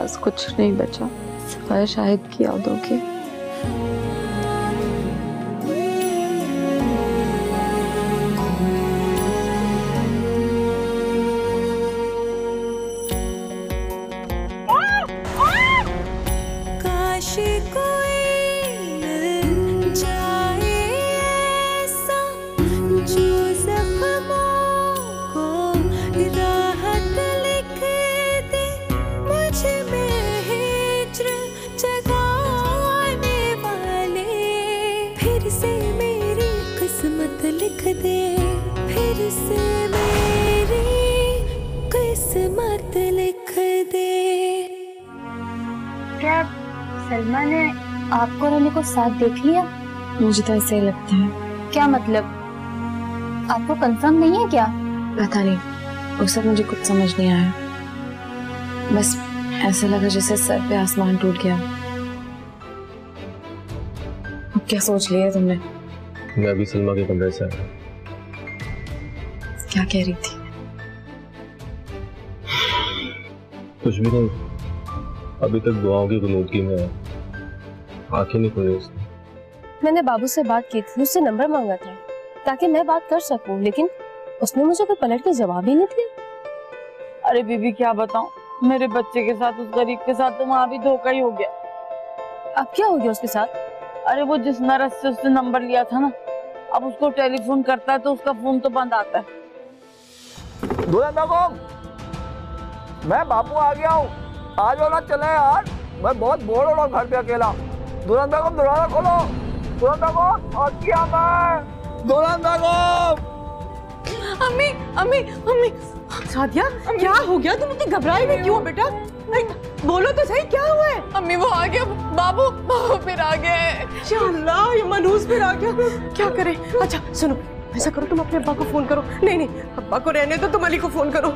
पास कुछ नहीं बचा सिवाय शाहिद की यादों के। क्या सलमा ने आपको और अली को साथ देख लिया? मुझे तो ऐसे ही लगता है। क्या मतलब? आपको कंफर्म नहीं है क्या? पता नहीं, वो सब मुझे कुछ समझ नहीं आया। बस ऐसा लगा जैसे सर पे आसमान टूट गया। अब क्या सोच लिया तुमने? मैं अभी सलमा के कमरे से आया। क्या कह रही थी? कुछ भी नहीं, अभी तक दुआओं की गुनूदगी में है, आंखें नहीं खुली उसने। मैंने बाबू से बात की थी, उससे नंबर मांगा था ताकि मैं बात कर सकूं, लेकिन उसने मुझे कोई पलट के जवाब ही नहीं दिया। अरे बीबी क्या बताऊं, मेरे बच्चे के साथ, उस गरीब के साथ तो वहाँ भी धोखा ही हो गया। अब क्या हो गया उसके साथ? अरे वो जिस नर्स से उसने नंबर लिया था ना, अब उसको टेलीफोन करता है तो उसका फोन तो बंद आता है। मैं बापू आ गया हूँ, आ जाओ ना, चले यार, मैं बहुत बोर हो रहा हूँ घर पे अकेला। दुल्हन बेगम दरवाजा खोलो, दुल्हन बेगम आ गया मैं, दुल्हन बेगम। अम्मी अम्मी अम्मी, सादिया क्या हो गया? तुम इतनी घबराई हुई क्यों बेटा? बोलो तो सही, क्या हुआ है? अम्मी वो आ गया, बाबू फिर आ गया है। अल्लाह, ये मनूस फिर आ गया, क्या करे? अच्छा सुनो, ऐसा करो तुम अपने अब्बा को फोन करो। नहीं नहीं, अब्बा को रहने दो, तुम अली को फोन करो।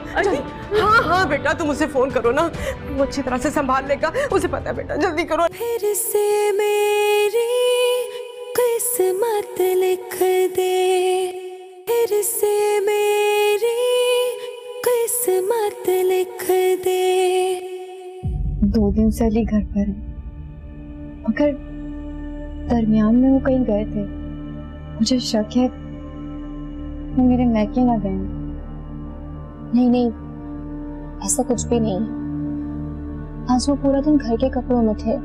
हाँ हाँ बेटा, तुम उसे फोन करो ना, वो अच्छी तरह से संभाल लेगा, उसे पता है बेटा, जल्दी करो। फिर से मेरी किस्मत लिख दे, फिर से मेरी किस्मत लिख दे। 2 दिन से अली घर पर है, मगर दरमियान में वो कहीं गए थे। मुझे शक है वो मेरे मैके ना गए। नहीं नहीं, ऐसा कुछ भी नहीं है। आज वो पूरा दिन घर के कपड़ों में थे,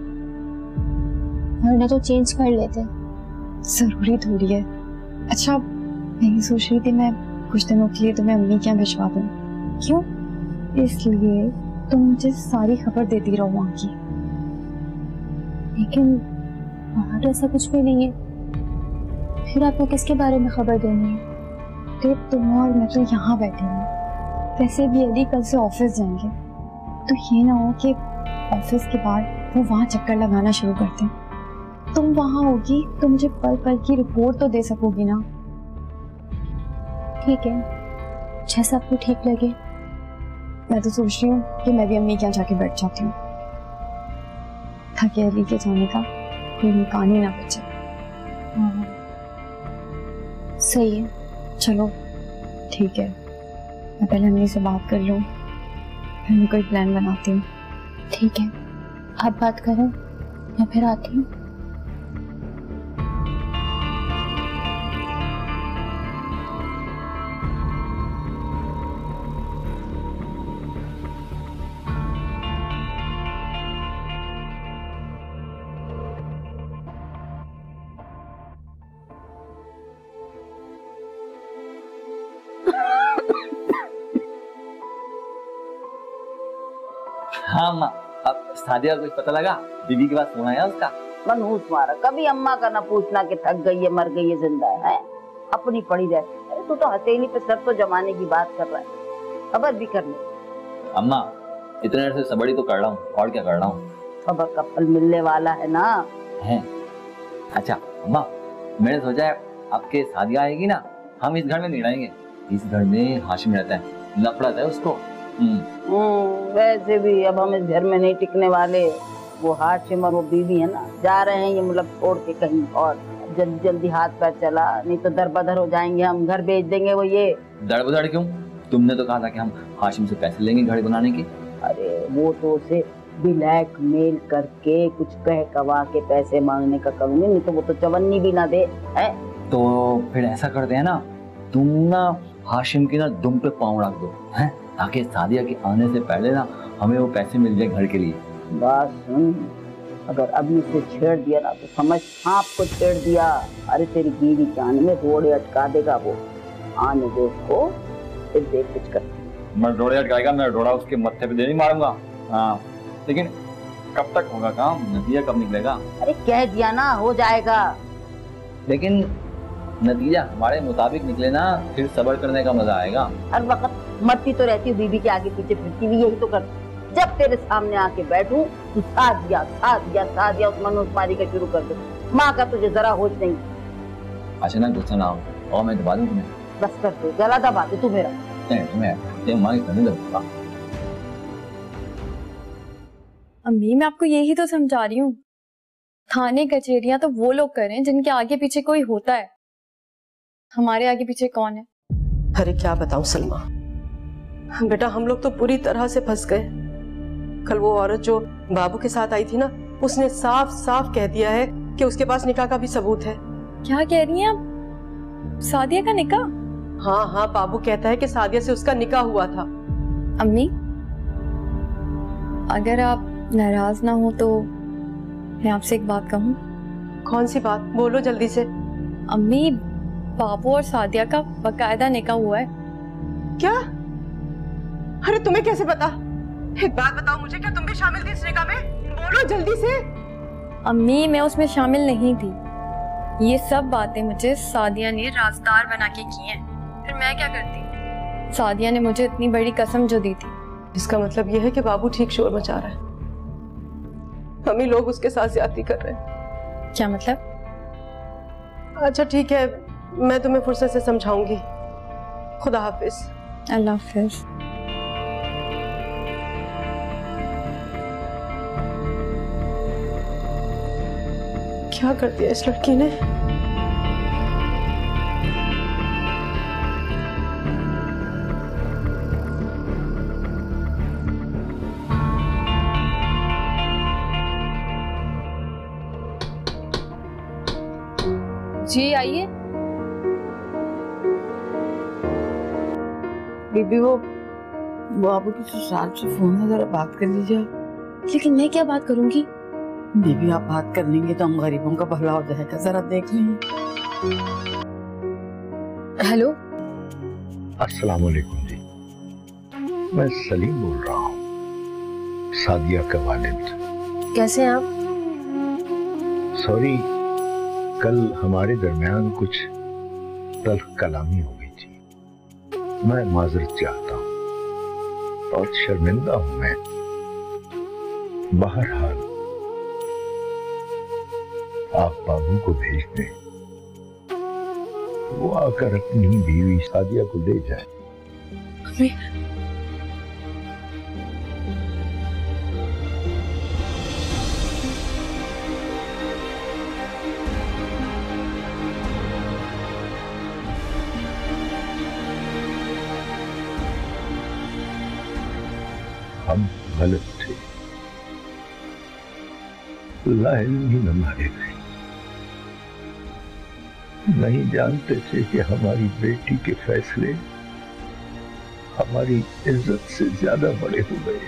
वरना तो चेंज कर लेते। जरूरी थोड़ी है। अच्छा, मैं सोच रही थी मैं कुछ दिनों के लिए तुम्हें अम्मी के यहाँ भिजवा दूं। क्यों? इसलिए तुम मुझे सारी खबर देती रहो वहाँ की। लेकिन वहाँ तो ऐसा कुछ भी नहीं है, फिर आपको किसके बारे में खबर देनी है? तुम और मैं तो यहाँ बैठे हैं। वैसे भी अली कल से ऑफिस जाएंगे, तो ये ना हो कि ऑफिस के बाद वो वहाँ चक्कर लगाना शुरू करते हैं। तुम वहाँ होगी तो मुझे पल पल की रिपोर्ट तो दे सकोगी ना? ठीक है, जैसा आपको ठीक लगे। मैं तो सोच रही हूँ कि मैं भी अम्मी के यहाँ जाके बैठ जाती हूँ, ताकि अली के जाने का कोई इम्कान ही ना बचे। सही है, चलो ठीक है, मैं पहले अम्मी से बात कर लूँ, फिर मैं कोई प्लान बनाती हूँ। ठीक है, आप बात करें, मैं फिर आती हूँ। हाँ अम्मा, अब सादिया कुछ पता लगा? बीबी के पास फोन आया उसका? मनहूस मारा, कभी अम्मा का ना पूछना कि थक गई है, मर गई है, जिंदा है, अपनी पड़ी रहती। अरे तू तो हथेली पे सर तो जमाने की बात कर रहा है, खबर भी कर ले। अम्मा इतने देर से सबड़ी तो कर रहा हूँ, और क्या कर रहा हूँ? खबर का फल मिलने वाला है ना। है? अच्छा अम्मा, मैंने सोचा है आपके सादिया आएगी ना, हम इस घर में नहीं रहेंगे। इस घर में हाशिम रहता है, नफरत है उसको। वैसे भी अब हम इस घर में नहीं टिकने वाले। वो हाशिम और वो बीवी है ना, जा रहे हैं ये मुल्क छोड़ के कहीं और। जल्दी जल्दी हाथ पैर चला, नहीं तो दर बदर हो जाएंगे, हम घर बेच देंगे। वो ये दर बदर क्यों? तुमने तो कहा था कि हम हाशिम से पैसे लेंगे घर बनाने के। अरे वो तो उसे ब्लैकमेल करके कुछ कह कवा के पैसे मांगने का करूंगी, नहीं तो वो तो चवन्नी भी ना दे है। तो फिर ऐसा करते हैं ना, तुम ना हाशिम की ना दुम पे पाँव रख दो हैं, ताकि सादिया के आने से पहले ना हमें वो पैसे मिल जाए घर के लिए। बात सुन, अगर अभी से छेड़ दिया ना तो समझ सांप को छेड़ दिया। अरे तेरी बीवी के आने में रोड़े अटका देगा वो। आने दे उसको, फिर देख कुछ कर। मैं रोड़े अटकाएगा, मैं रोड़ा उसके मत्थे पे दे नहीं मारूंगा। हाँ, लेकिन कब तक होगा काम? नतीजा कब निकलेगा? अरे कह दिया ना, हो जाएगा। लेकिन नतीजा हमारे मुताबिक निकले ना, फिर सब्र करने का मजा आएगा। हर वक्त मरती तो रहती हूँ, बीवी के आगे पीछे फिरती भी यही तो करती। जब तेरे सामने आके बैठूं तू सादिया उस मनोज मारी का शुरू कर दे। माँ का तुझे जरा होश नहीं। अच्छा ना, गुस्सा ना हो और मैं दबा दूं तुम्हें। बस कर दे, गला दबा दे तू मेरा। तुम्हें माँ करने दूंगा। अम्मी मैं आपको यही तो समझा रही हूँ, थाने कचहरियां तो वो लोग करें जिनके आगे पीछे कोई होता है, हमारे आगे पीछे कौन है? अरे क्या बताऊं सलमा, बेटा हम लोग तो पूरी तरह से फंस गए। कल वो औरत जो बाबू के साथ आई थी ना, उसने साफ साफ कह दिया है कि उसके पास निकाह का भी सबूत है। क्या कह रही हैं आप? सादिया का निकाह? हाँ हाँ, बाबू कहता है कि सादिया से उसका निकाह हुआ था। अम्मी अगर आप नाराज ना हो तो मैं आपसे एक बात कहूँ। कौन सी बात? बोलो जल्दी से। अम्मी बाबू और सादिया का बकायदा निकाह हुआ है। क्या? अरे तुम्हें कैसे पता? एक बात बताओ मुझे, क्या तुम भी शामिल थी इस निकाह में? बोलो जल्दी से। अम्मी मैं उसमें शामिल नहीं थी, ये सब बातें मुझे सादिया ने राजदार बना के की हैं। फिर मैं क्या करती? सादिया ने मुझे इतनी बड़ी कसम जो दी थी। इसका मतलब यह है कि बाबू ठीक शोर मचा रहा है, हम ही लोग उसके साथ ज्यादती कर रहे हैं। क्या मतलब? अच्छा ठीक है, मैं तुम्हें फुर्सत से समझाऊंगी। खुदा हाफिज। अल्लाह हाफिज। क्या कर दिया इस लड़की ने? जी आइए। बीबी वो बाबू की ससुराल से फोन है, जरा बात कर लीजिए। लेकिन मैं क्या बात करूंगी? बीबी आप बात कर लेंगे तो हम गरीबों का भला हो जाएगा, जरा देख लीजिए। हेलो। अस्सलाम वालेकुम जी, मैं सलीम बोल रहा हूँ, सादिया का वालिद। कैसे हैं आप? सॉरी, कल हमारे दरमियान कुछ तल्ख कलामी हो गई थी, मैं माजरत चाहता हूँ, बहुत शर्मिंदा हूँ मैं। बहरहाल आप बाबू को भेज दें, वो आकर अपनी बीवी सादिया को ले जाए। हम गलत थे, लाइल्मी न मारे गए। नहीं जानते थे कि हमारी बेटी के फैसले हमारी इज्जत से ज्यादा बड़े हो गए।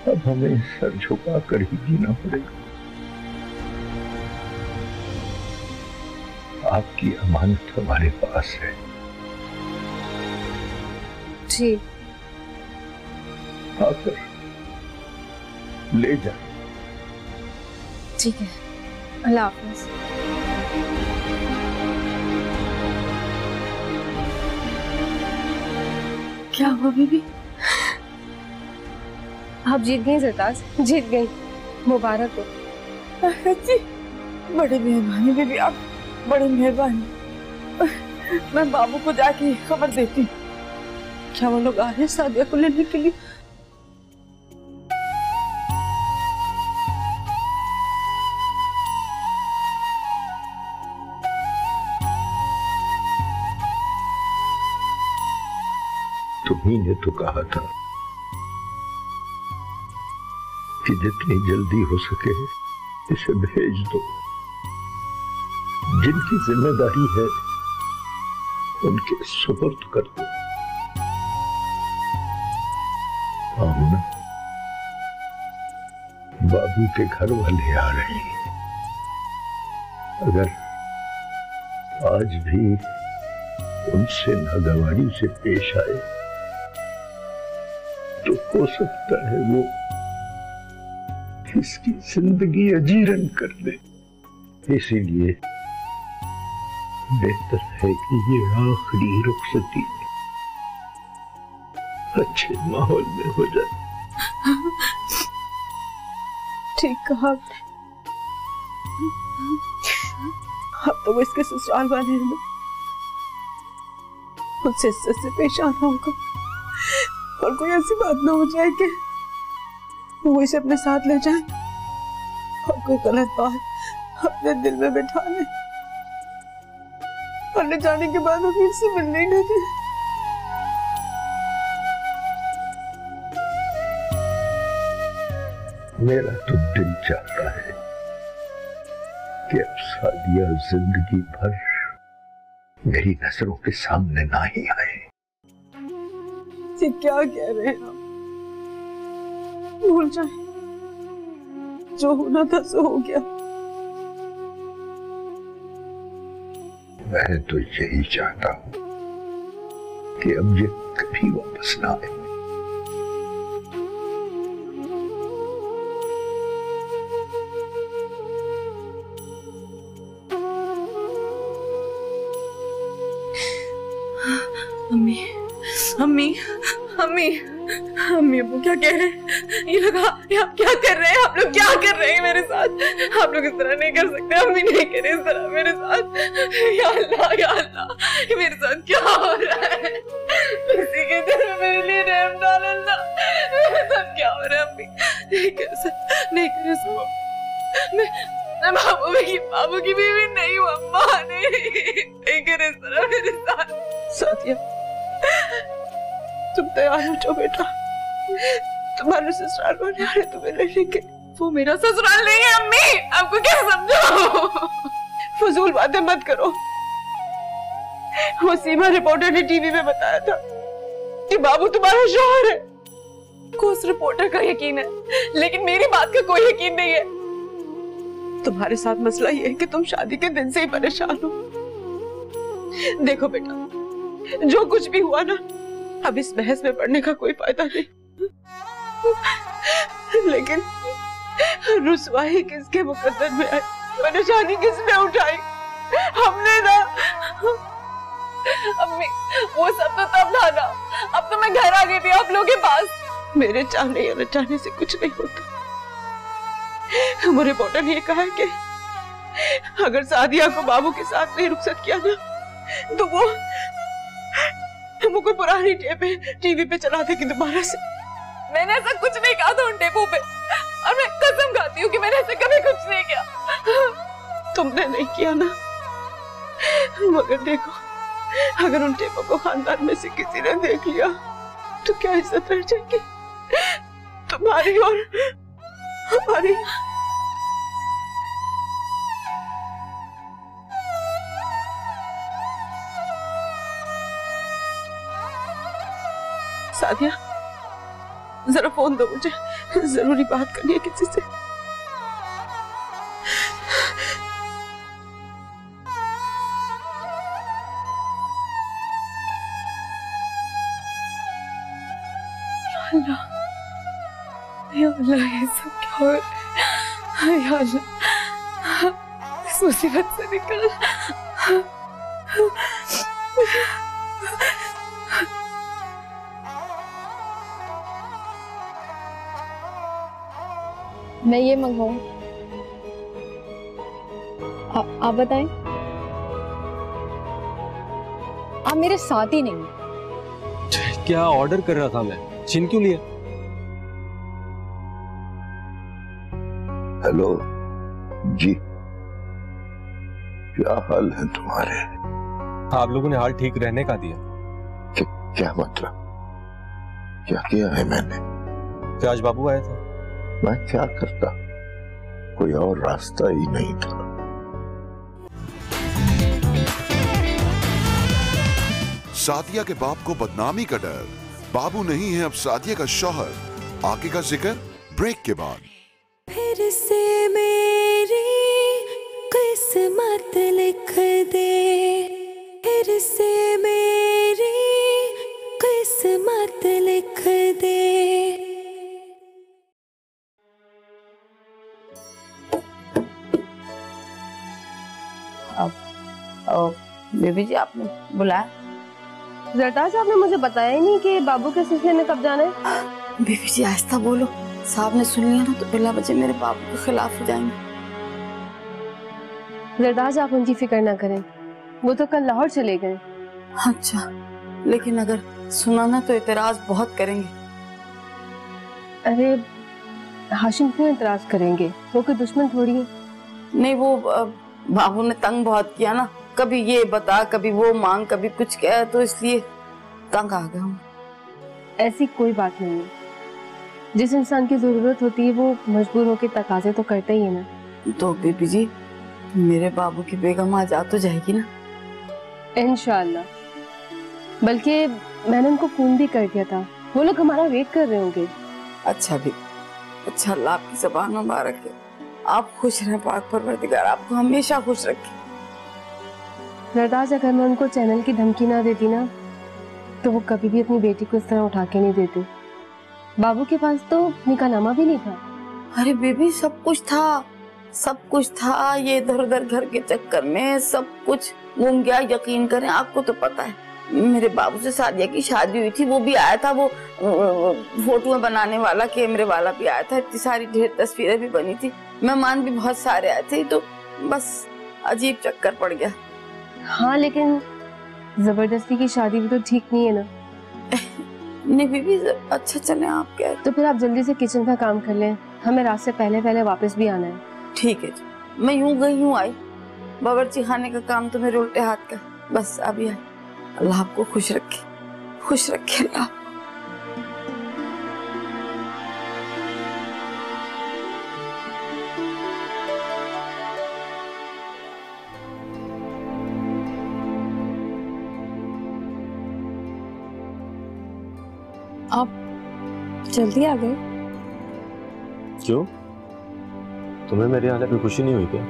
अब हमें सर झुका कर ही जीना पड़ेगा। आपकी अमानत हमारे पास है। जी। आकर ले जा। ठीक है, अल्लाह हाफिज। क्या हुआ बीबी? आप जीत गई सरताज, जीत गई, मुबारक हो। जी बड़ी मेहरबानी बीबी, आप बड़ी मेहरबानी। मैं बाबू को जाके खबर देती हूँ। क्या वो लोग आ रहे हैं सादिया को लेने के लिए? तुम्ही ने तो कहा था कि जितनी जल्दी हो सके इसे भेज दो। जिनकी जिम्मेदारी है उनके सुपुर्द कर दो। आमना, बाबू के घर वाले आ रहे हैं। अगर आज भी उनसे नागवारी से पेश आए तो हो सकता है वो इसकी जिंदगी अजीरन कर दे। इसीलिए बेहतर है कि ये आखिरी रुखसती अच्छे माहौल में हो जाए। ठीक कहा आपने। अब तो वो इसके ससुराल वाले हैं ना, उससे इज्जत से पेश आना होगा और कोई ऐसी बात ना हो जाए कि वो इसे अपने साथ ले जाए और कोई गलत बात अपने दिल में बैठा ले और ले जाने के बाद वो फिर से मिलने न दे। मेरा तो दिल चाहता है कि अब सादिया जिंदगी भर मेरी नजरों के सामने ना ही आए। ये क्या कह रहे हैं आप? भूल जाए, जो होना था सो हो गया। मैं तो यही चाहता हूं कि अब ये कभी वापस ना आए। अम्मी, अम्मी, अम्मी, अम्मी, वो क्या कह रहे हैं? ये लगा, ये आप क्या कर रहे हैं? आप लोग क्या कर रहे हैं मेरे साथ? आप लोग इस तरह नहीं कर सकते। अम्मी नहीं करे इस तरह मेरे साथ। या अल्लाह, या अल्लाह, ये मेरे साथ क्या हो रहा है? किसी के दिल में मेरे लिए रहम डाल अल्लाह। मेरे साथ क्या हो रहा है? अम्मी नहीं कर सकते, नहीं करे सब। मैं बाबू की बीवी नहीं हूँ अम्मा। नहीं करे इस तरह मेरे साथ। सादिया, तुम तैयार हो जाओ बेटा। तुम्हारे ससुराल वाले आ रहे तुम्हें लेने के। वो मेरा ससुराल नहीं है अम्मी, आपको क्या समझाओ? फजूल बातें मत करो। वो सीमा रिपोर्टर ने टीवी में बताया था कि बाबू तुम्हारा शौहर है। को उस रिपोर्टर का यकीन है, लेकिन मेरी बात का कोई यकीन नहीं है। तुम्हारे साथ मसला ये है कि तुम शादी के दिन से ही परेशान हो। देखो बेटा, जो कुछ भी हुआ ना, अब इस बहस में पड़ने का कोई फायदा नहीं। लेकिन रुसवाई किसके मुकद्दर में आई, परेशानी किसने उठाई? हमने ना। अम्मी, वो सब तो तब था ना। अब तो मैं घर आ गई थी आप लोगों के पास। मेरे चाहने या न चाहने से कुछ नहीं होता। वो रिपोर्टर ने कहा कि अगर सादिया को बाबू के साथ नहीं रुखसत किया ना, तो वो कोई पुरानी टेप टीवी पे चला देगी दोबारा से। मैंने ऐसा कुछ नहीं कहा था उन टेपों पे, और मैं कसम खाती हूँ कि मैंने ऐसा कभी कुछ नहीं किया। तुमने नहीं किया ना, मगर देखो, अगर उन टेपों को खानदान में से किसी ने देख लिया तो क्या इज्जत रह जाएगी तुम्हारी और हमारी? सादिया, जरा फोन दो, मुझे जरूरी बात करनी है किसी से। या अल्लाह, ये सब क्या हो रहा है? या अल्लाह, इस मुसीबत से निकल। मैं ये मंगवाऊं? आप बताएं। आप मेरे साथ ही नहीं। क्या ऑर्डर कर रहा था मैं, छीन क्यों लिया? हेलो जी, क्या हाल है तुम्हारे? आप लोगों ने हाल ठीक रहने का दिया। क्या मतलब? क्या किया है मैंने? क्या आज बाबू आया था? मैं क्या करता, कोई और रास्ता ही नहीं था। सादिया के बाप को बदनामी का डर, बाबू नहीं है अब सादिया का शौहर। आगे का जिक्र ब्रेक के बाद। फिर से मेरी किस्मत लिख दे, फिर से मेरी किस्मत लिख दे। बेबी जी आपने बुलाया? जरदार आपने मुझे बताया ही नहीं कि बाबू के सिलसिले में कब जाना है। बेबी जी आहिस्ता बोलो, साहब ने सुन लिया ना तो बिला बजे मेरे बाबू के खिलाफ हो जाएंगे। जरदार आप उनकी फिक्र ना करें, वो तो कल लाहौर चले गए। अच्छा, लेकिन अगर सुना ना तो इतराज बहुत करेंगे। अरे हाशिम क्यों इतराज करेंगे, वो कोई दुश्मन थोड़ी है। नहीं, वो बाबू ने तंग बहुत किया ना, कभी ये बता कभी वो मांग कभी कुछ कह, तो इसलिए तंग आ गया हूँ। ऐसी कोई बात नहीं है, जिस इंसान की जरूरत होती है वो मजबूर होकर तकाजे तो करता ही है ना। तो बेबी जी मेरे बाबू की बेगम आज आ तो जाएगी ना? इंशाल्लाह, बल्कि मैंने उनको फोन भी कर दिया था, वो लोग हमारा वेट कर रहे होंगे। अच्छा भी, अच्छा, अल्लाह आपकी ज़बान मुबारक है। आप खुश रहें, पाक परवरदिगार आपको हमेशा खुश रखे। जरदार अगर मैं उनको चैनल की धमकी ना देती ना तो वो कभी भी अपनी बेटी को इस तरह उठा के नहीं देते। बाबू के पास तो निकाहनामा भी नहीं था। अरे बेबी सब कुछ था, सब कुछ था, ये इधर उधर घर के चक्कर में सब कुछ गुम गया। यकीन करें, आपको तो पता है मेरे बाबू से सादिया की शादी हुई थी, वो भी आया था, वो फोटो बनाने वाला कैमरे वाला भी आया था, इतनी सारी ढेर तस्वीरें भी बनी थी, मेहमान भी बहुत सारे आए थे, तो बस अजीब चक्कर पड़ गया। हाँ, लेकिन जबरदस्ती की शादी भी तो ठीक नहीं है ना। नहीं बीबी, अच्छा चले आप क्या, तो फिर आप जल्दी से किचन का काम कर लें, हमें रात से पहले पहले वापस भी आना है। ठीक है जी, मैं यूं गई यूं आई, बावर्ची खाने का काम तो मेरे उल्टे हाथ का, बस अभी आई। अल्लाह आपको खुश रखे, खुश रखे अल्लाह। आप जल्दी आ गए? क्यों, तुम्हें मेरे आने पे खुशी नहीं हुई क्या?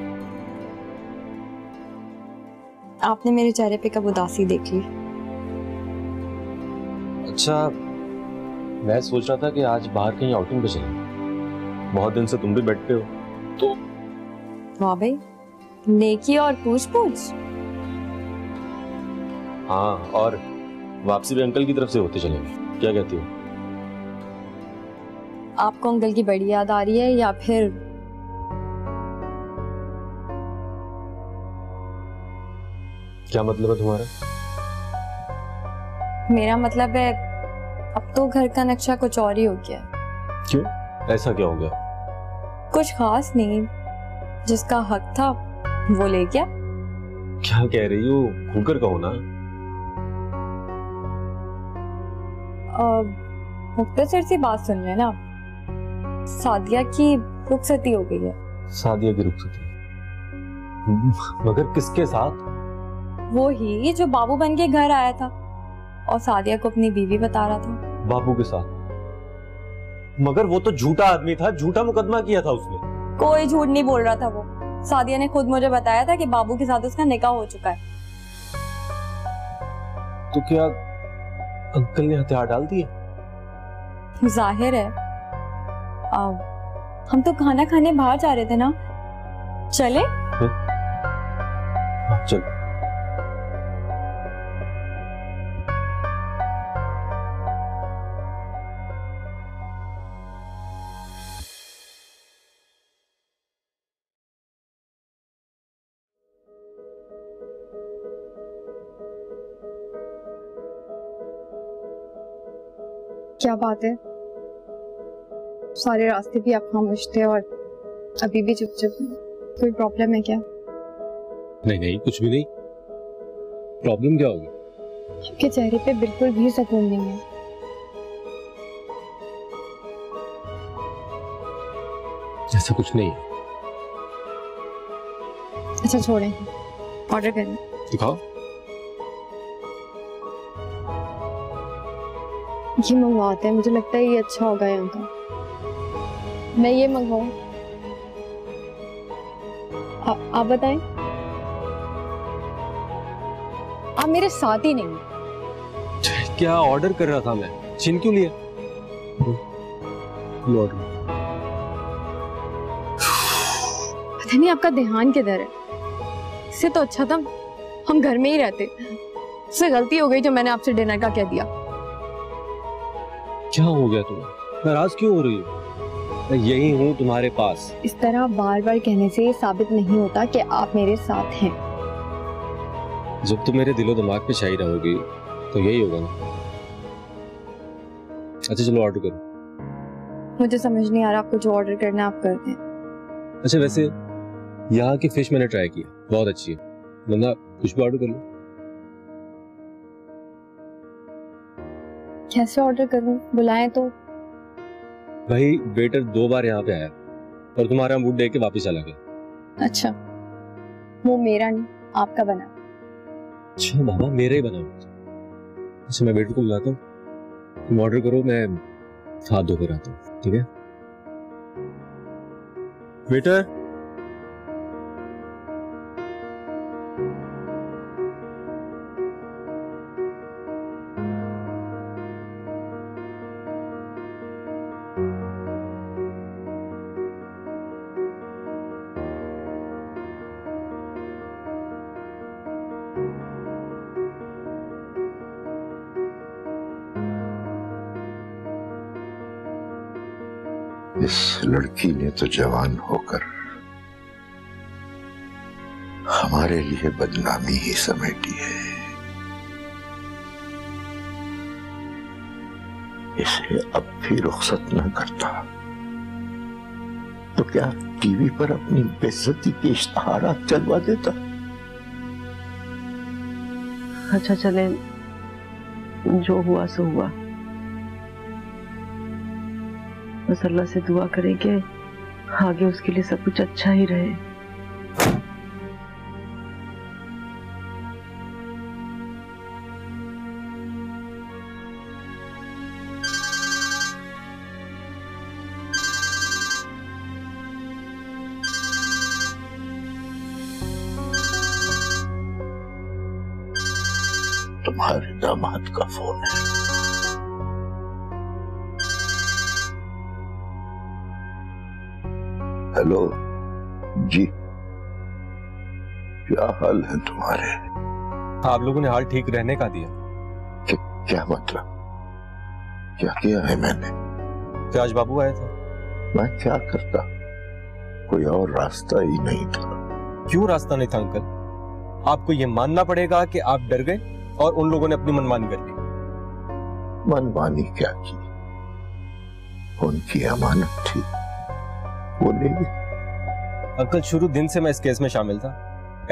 आपने मेरे चेहरे पे कब उदासी देख ली? अच्छा, मैं सोच रहा था कि आज बाहर कहीं आउटिंग पे चलें। बहुत दिन से तुम भी बैठते हो तो। वाह भाई, नेकी और पूछ-पूछ। हाँ, और वापसी भी अंकल की तरफ से होते चलेंगे, क्या कहती हो? आपको अंकल की बड़ी याद आ रही है या फिर क्या मतलब है तुम्हारा? मेरा मतलब है अब तो घर का नक्शा कुछ और ही हो गया। क्यों, ऐसा क्या हो गया? कुछ खास नहीं, जिसका हक था वो ले गया। क्या कह रही हो, खुलकर कहो ना। मुख्तसर सी बात सुन लेना, सादिया की रुखसती हो गई है। सादिया की रुखसती? मगर किसके साथ? वो ही जो बाबू बन के घर आया था और सादिया को अपनी बीवी बता रहा था। बाबू के साथ? मगर वो तो झूठा आदमी था, झूठा मुकदमा किया था उसने। कोई झूठ नहीं बोल रहा था वो, सादिया ने खुद मुझे बताया था कि बाबू के साथ उसका निकाह हो चुका है। तो क्या अंकल ने हथियार डाल दिए? जाहिर है। हम तो खाना खाने बाहर जा रहे थे ना, चले? चल। क्या बात है, सारे रास्ते भी आप खामोश थे और अभी भी चुप-चुप। कोई प्रॉब्लम है क्या? नहीं नहीं, कुछ भी नहीं। प्रॉब्लम क्या होगी? आपके चेहरे पे बिल्कुल भी सुकून नहीं है। ऐसा कुछ नहीं। अच्छा छोड़ें, ऑर्डर करें। दिखाओ। ये मंगवाते हैं, मुझे लगता है ये अच्छा होगा यहाँ का। मैं ये मंगवाऊं? आप बताएं। आप मेरे साथ ही नहीं। क्या ऑर्डर कर रहा था मैं, छीन क्यों लिया? ऑर्डर। पता नहीं आपका ध्यान किधर है। इससे तो अच्छा था हम घर में ही रहते। इससे गलती हो गई जो मैंने आपसे डिनर का कह दिया। क्या हो गया तुम्हें? नाराज क्यों हो रही हो? मैं यही हूँ तुम्हारे पास। इस तरह बार बार कहने से ये साबित नहीं होता कि आप मेरे साथ हैं। जब तुम मेरे दिलो दिमाग पे छाई रहोगी तो यही होगा ना। अच्छा चलो ऑर्डर करो। मुझे समझ नहीं आ रहा, आपको जो ऑर्डर करना है आप कर दें। अच्छा वैसे यहाँ की फिश मैंने ट्राई किया, बहुत अच्छी है। वरना कुछ भी ऑर्डर कर लो। कैसे ऑर्डर करूं? बुलाएं तो। भाई वेटर 2 बार यहाँ पे आया और तुम्हारा मूड देख के वापस चला गया। अच्छा वो मेरा नहीं आपका बना। अच्छा बाबा मेरा ही बना। अच्छा मैं वेटर को बुलाता हूँ, तुम ऑर्डर करो, मैं हाथ धोकर आता हूँ, ठीक है? वेटर। इस लड़की ने तो जवान होकर हमारे लिए बदनामी ही समेटी है। इसे अब भी रुखसत न करता तो क्या टीवी पर अपनी बेइज्जती के इश्तहारात चलवा देता। अच्छा चले, जो हुआ सो हुआ। बस अल्लाह से दुआ करें कि आगे उसके लिए सब कुछ अच्छा ही रहे। तुम्हारे दामाद का फोन है। हेलो जी, क्या हाल है तुम्हारे? आप लोगों ने हाल ठीक रहने का दिया। क्या मतलब? क्या किया है मैंने? क्या आज बाबू आया था? मैं क्या करता, कोई और रास्ता ही नहीं था। क्यों रास्ता नहीं था अंकल? आपको ये मानना पड़ेगा कि आप डर गए और उन लोगों ने अपनी मनमानी कर ली। मनमानी क्या की? उनकी अमानत थी, वो ले गए। अंकल शुरू दिन से मैं इस केस में शामिल था,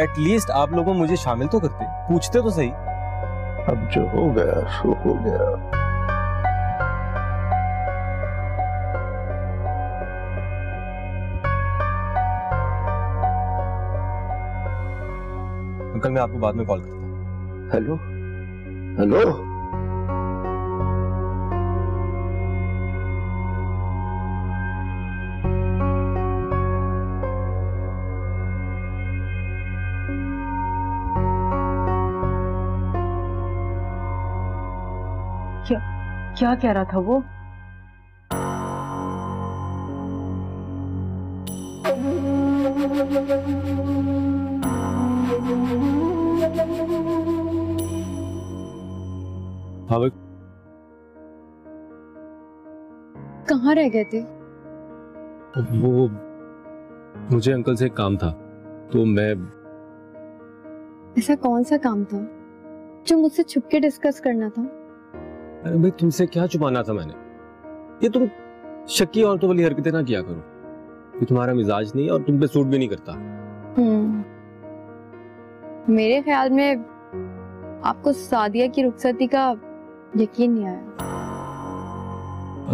एटलीस्ट आप लोगों मुझे शामिल तो करते, पूछते तो सही। अब जो हो गया सो हो गया। अंकल मैं आपको बाद में कॉल करता हूँ। हेलो हेलो, क्या कह रहा था वो? हाँ कहाँ रह गए थे? वो मुझे अंकल से एक काम था तो मैं। ऐसा कौन सा काम था जो मुझसे छुप के डिस्कस करना था? अरे भाई तुमसे क्या छुपाना था मैंने? ये तुम शक्की औरतों वाली हरकतें ना किया करो, ये तुम्हारा मिजाज नहीं है और तुम पे सूट भी नहीं करता। मेरे ख्याल में आपको सादिया की रुखसती का यकीन नहीं आया।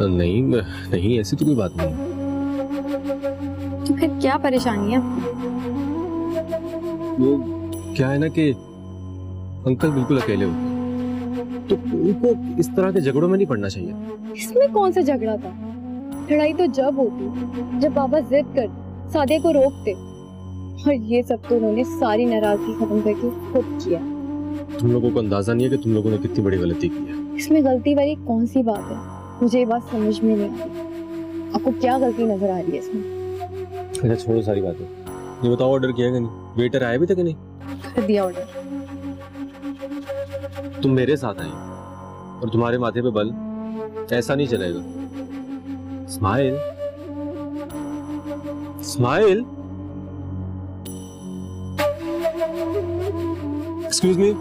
नहीं नहीं, ऐसी तो कोई बात नहीं। तो फिर क्या परेशानी है? वो क्या है ना कि अंकल बिल्कुल अकेले होते हैं, तो उनको इस तरह के झगड़ों में नहीं पड़ना चाहिए। इसमें कौन सा झगड़ा था? लड़ाई तो जब होती जब बाबा जिद कर सादिया को रोकते, और ये सब तो उन्होंने सारी नाराजगी खत्म करके खुद किया। तुम लोगों को अंदाजा नहीं है कि तुम लोगों ने कितनी बड़ी गलती की है। इसमें गलती वाली कौन सी बात है? मुझे ये बात समझ में नहीं आती। आपको क्या गलती नजर आ रही है इसमें? अच्छा छोड़ो सारी बातें, ये बताओ ऑर्डर किया कि नहीं? वेटर आया भी था कि नहीं? कर दिया ऑर्डर। तुम मेरे साथ आई और तुम्हारे माथे पे बल, ऐसा नहीं चलेगा। Smile, smile, excuse me.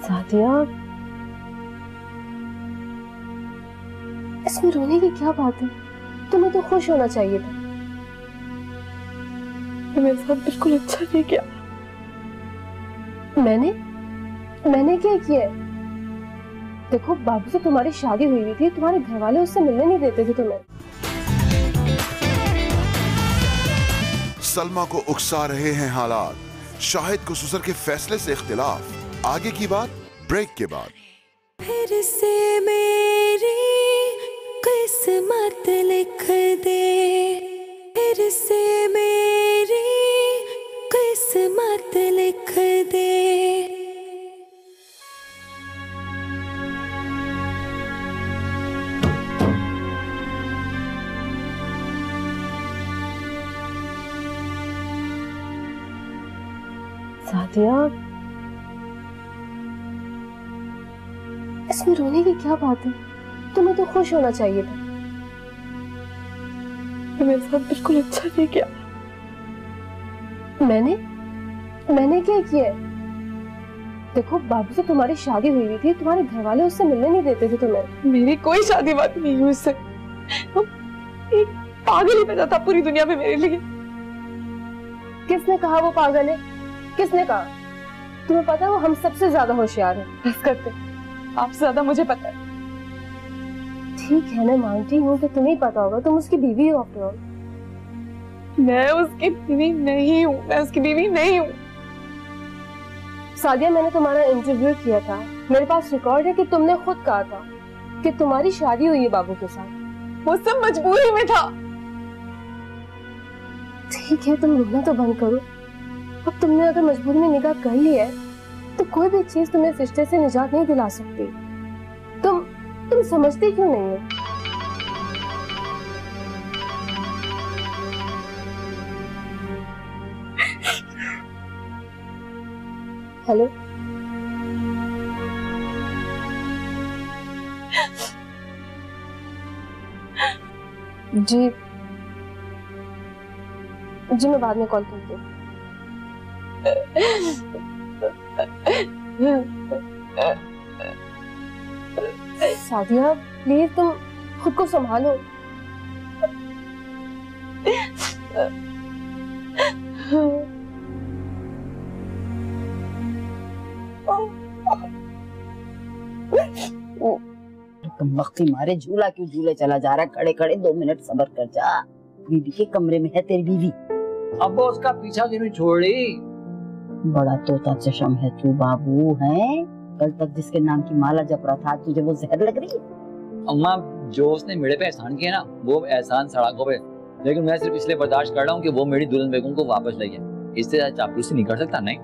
Sadia, इसमें रोने की क्या बात है? तुम्हें तो खुश होना चाहिए था। मेरे साथ बिल्कुल अच्छा नहीं किया। मैंने क्या किया है? देखो, बाबू से तुम्हारी शादी हुई थी, तुम्हारे घर वाले उससे मिलने नहीं देते थे तुम्हें। सलमा को उकसा रहे हैं हालात, शाहिद को सुसर के फैसले से इख्तिलाफ। आगे की बात ब्रेक के बाद। फिर से मेरी किस्मत लिख दे, फिर से मेरी किस्मत लिख दे। सादिया, इसमें रोने की क्या बात है? तुम्हें तो खुश होना चाहिए था। मेरे साथ बिल्कुल अच्छा नहीं किया। मैंने क्या किया है? देखो, बाबू से तुम्हारी शादी हुई थी, तुम्हारे घर वाले उससे मिलने नहीं देते थे तुम्हें। मेरी कोई शादी बात नहीं हुई उससे। एक पागल ही पैदा था पूरी दुनिया में मेरे लिए। किसने कहा वो पागल है? किसने कहा? तुम्हें पता है वो हम सबसे ज्यादा होशियार है। बस करते, आपसे ज्यादा मुझे पता है। ठीक है, मैं मानती हूँ कि तुम्हें पता होगा, तुम उसकी बीवी हो आफ्टर ऑल। मैं उसकी बीवी नहीं हूँ, मैं उसकी बीवी नहीं हूँ। सादिया, मैंने तुम्हारा इंटरव्यू किया था, मेरे पास रिकॉर्ड है कि तुमने खुद कहा था कि तुम्हारी शादी हुई है बाबू के साथ। वो सब मजबूरी में था। ठीक है, तुम रोना तो बंद करो। अब तुमने अगर मजबूरी में निकाह कर लिया है तो कोई भी चीज तुम्हें इस रिश्ते से निजात नहीं दिला सकती। तुम समझती क्यों नहीं हो? हेलो, जी मैं बाद में कॉल करती हूँ। सादिया, प्लीज तुम खुद को संभालो। तुम वक्ती मारे झूला क्यों झूले चला जा रहा है? खड़े खड़े 2 मिनट सब्र कर जा। बीबी के कमरे में है तेरी बीवी। अब वो उसका पीछा क्यों नहीं छोड़ रही? बड़ा तोता चशम है तू बाबू, है? कल तक जिसके नाम की माला जप रहा था, तुझे वो जहर लग रही है? अम्मा, जो उसने मेरे पे एहसान किया ना, वो एहसान सड़कों पे, लेकिन मैं सिर्फ इसलिए बर्दाश्त कर रहा हूँ कि वो मेरी दुल्हन बेगम को वापस ले गया। इससे चापलूसी नहीं कर सकता। नहीं।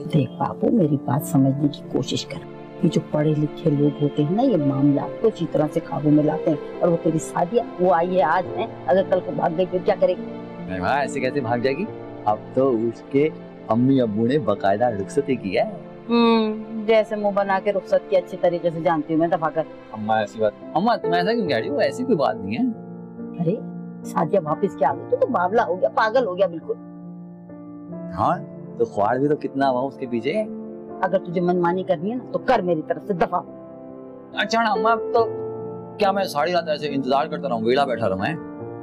देख बाबू, मेरी बात समझने की कोशिश कर। ये जो पढ़े लिखे लोग होते हैं ना, ये मामला को अच्छी तरह से काबू में लाते हैं। और वो तेरी सादिया, वो आई है आज है, अगर कल को भाग गई फिर क्या करेगी? नहीं माँ, ऐसे कैसे भाग जाएगी? अब तो उसके अम्मी अब्बू ने बकायदा रुखसत की है। जैसे मुंह बना के रुखसत की अच्छी तरीके से जानती हूँ मैं, दफा कर। अम्मा ऐसी बात, अम्मा तुम ऐसा क्यों कह रही हो? ऐसी कोई बात नहीं है। अरे सादिया वापस क्या आ गई? तो बावला हो गया, पागल हो गया बिल्कुल। हाँ, तो ख्वाड़ भी तो कितना हुआ उसके पीछे। अगर तुझे मनमानी करनी है ना तो कर, मेरी तरफ से दफा। अच्छा ना अम्मा, तो क्या मैं सारी रात ऐसे इंतजार करता रहूं, वेला बैठा रहूं?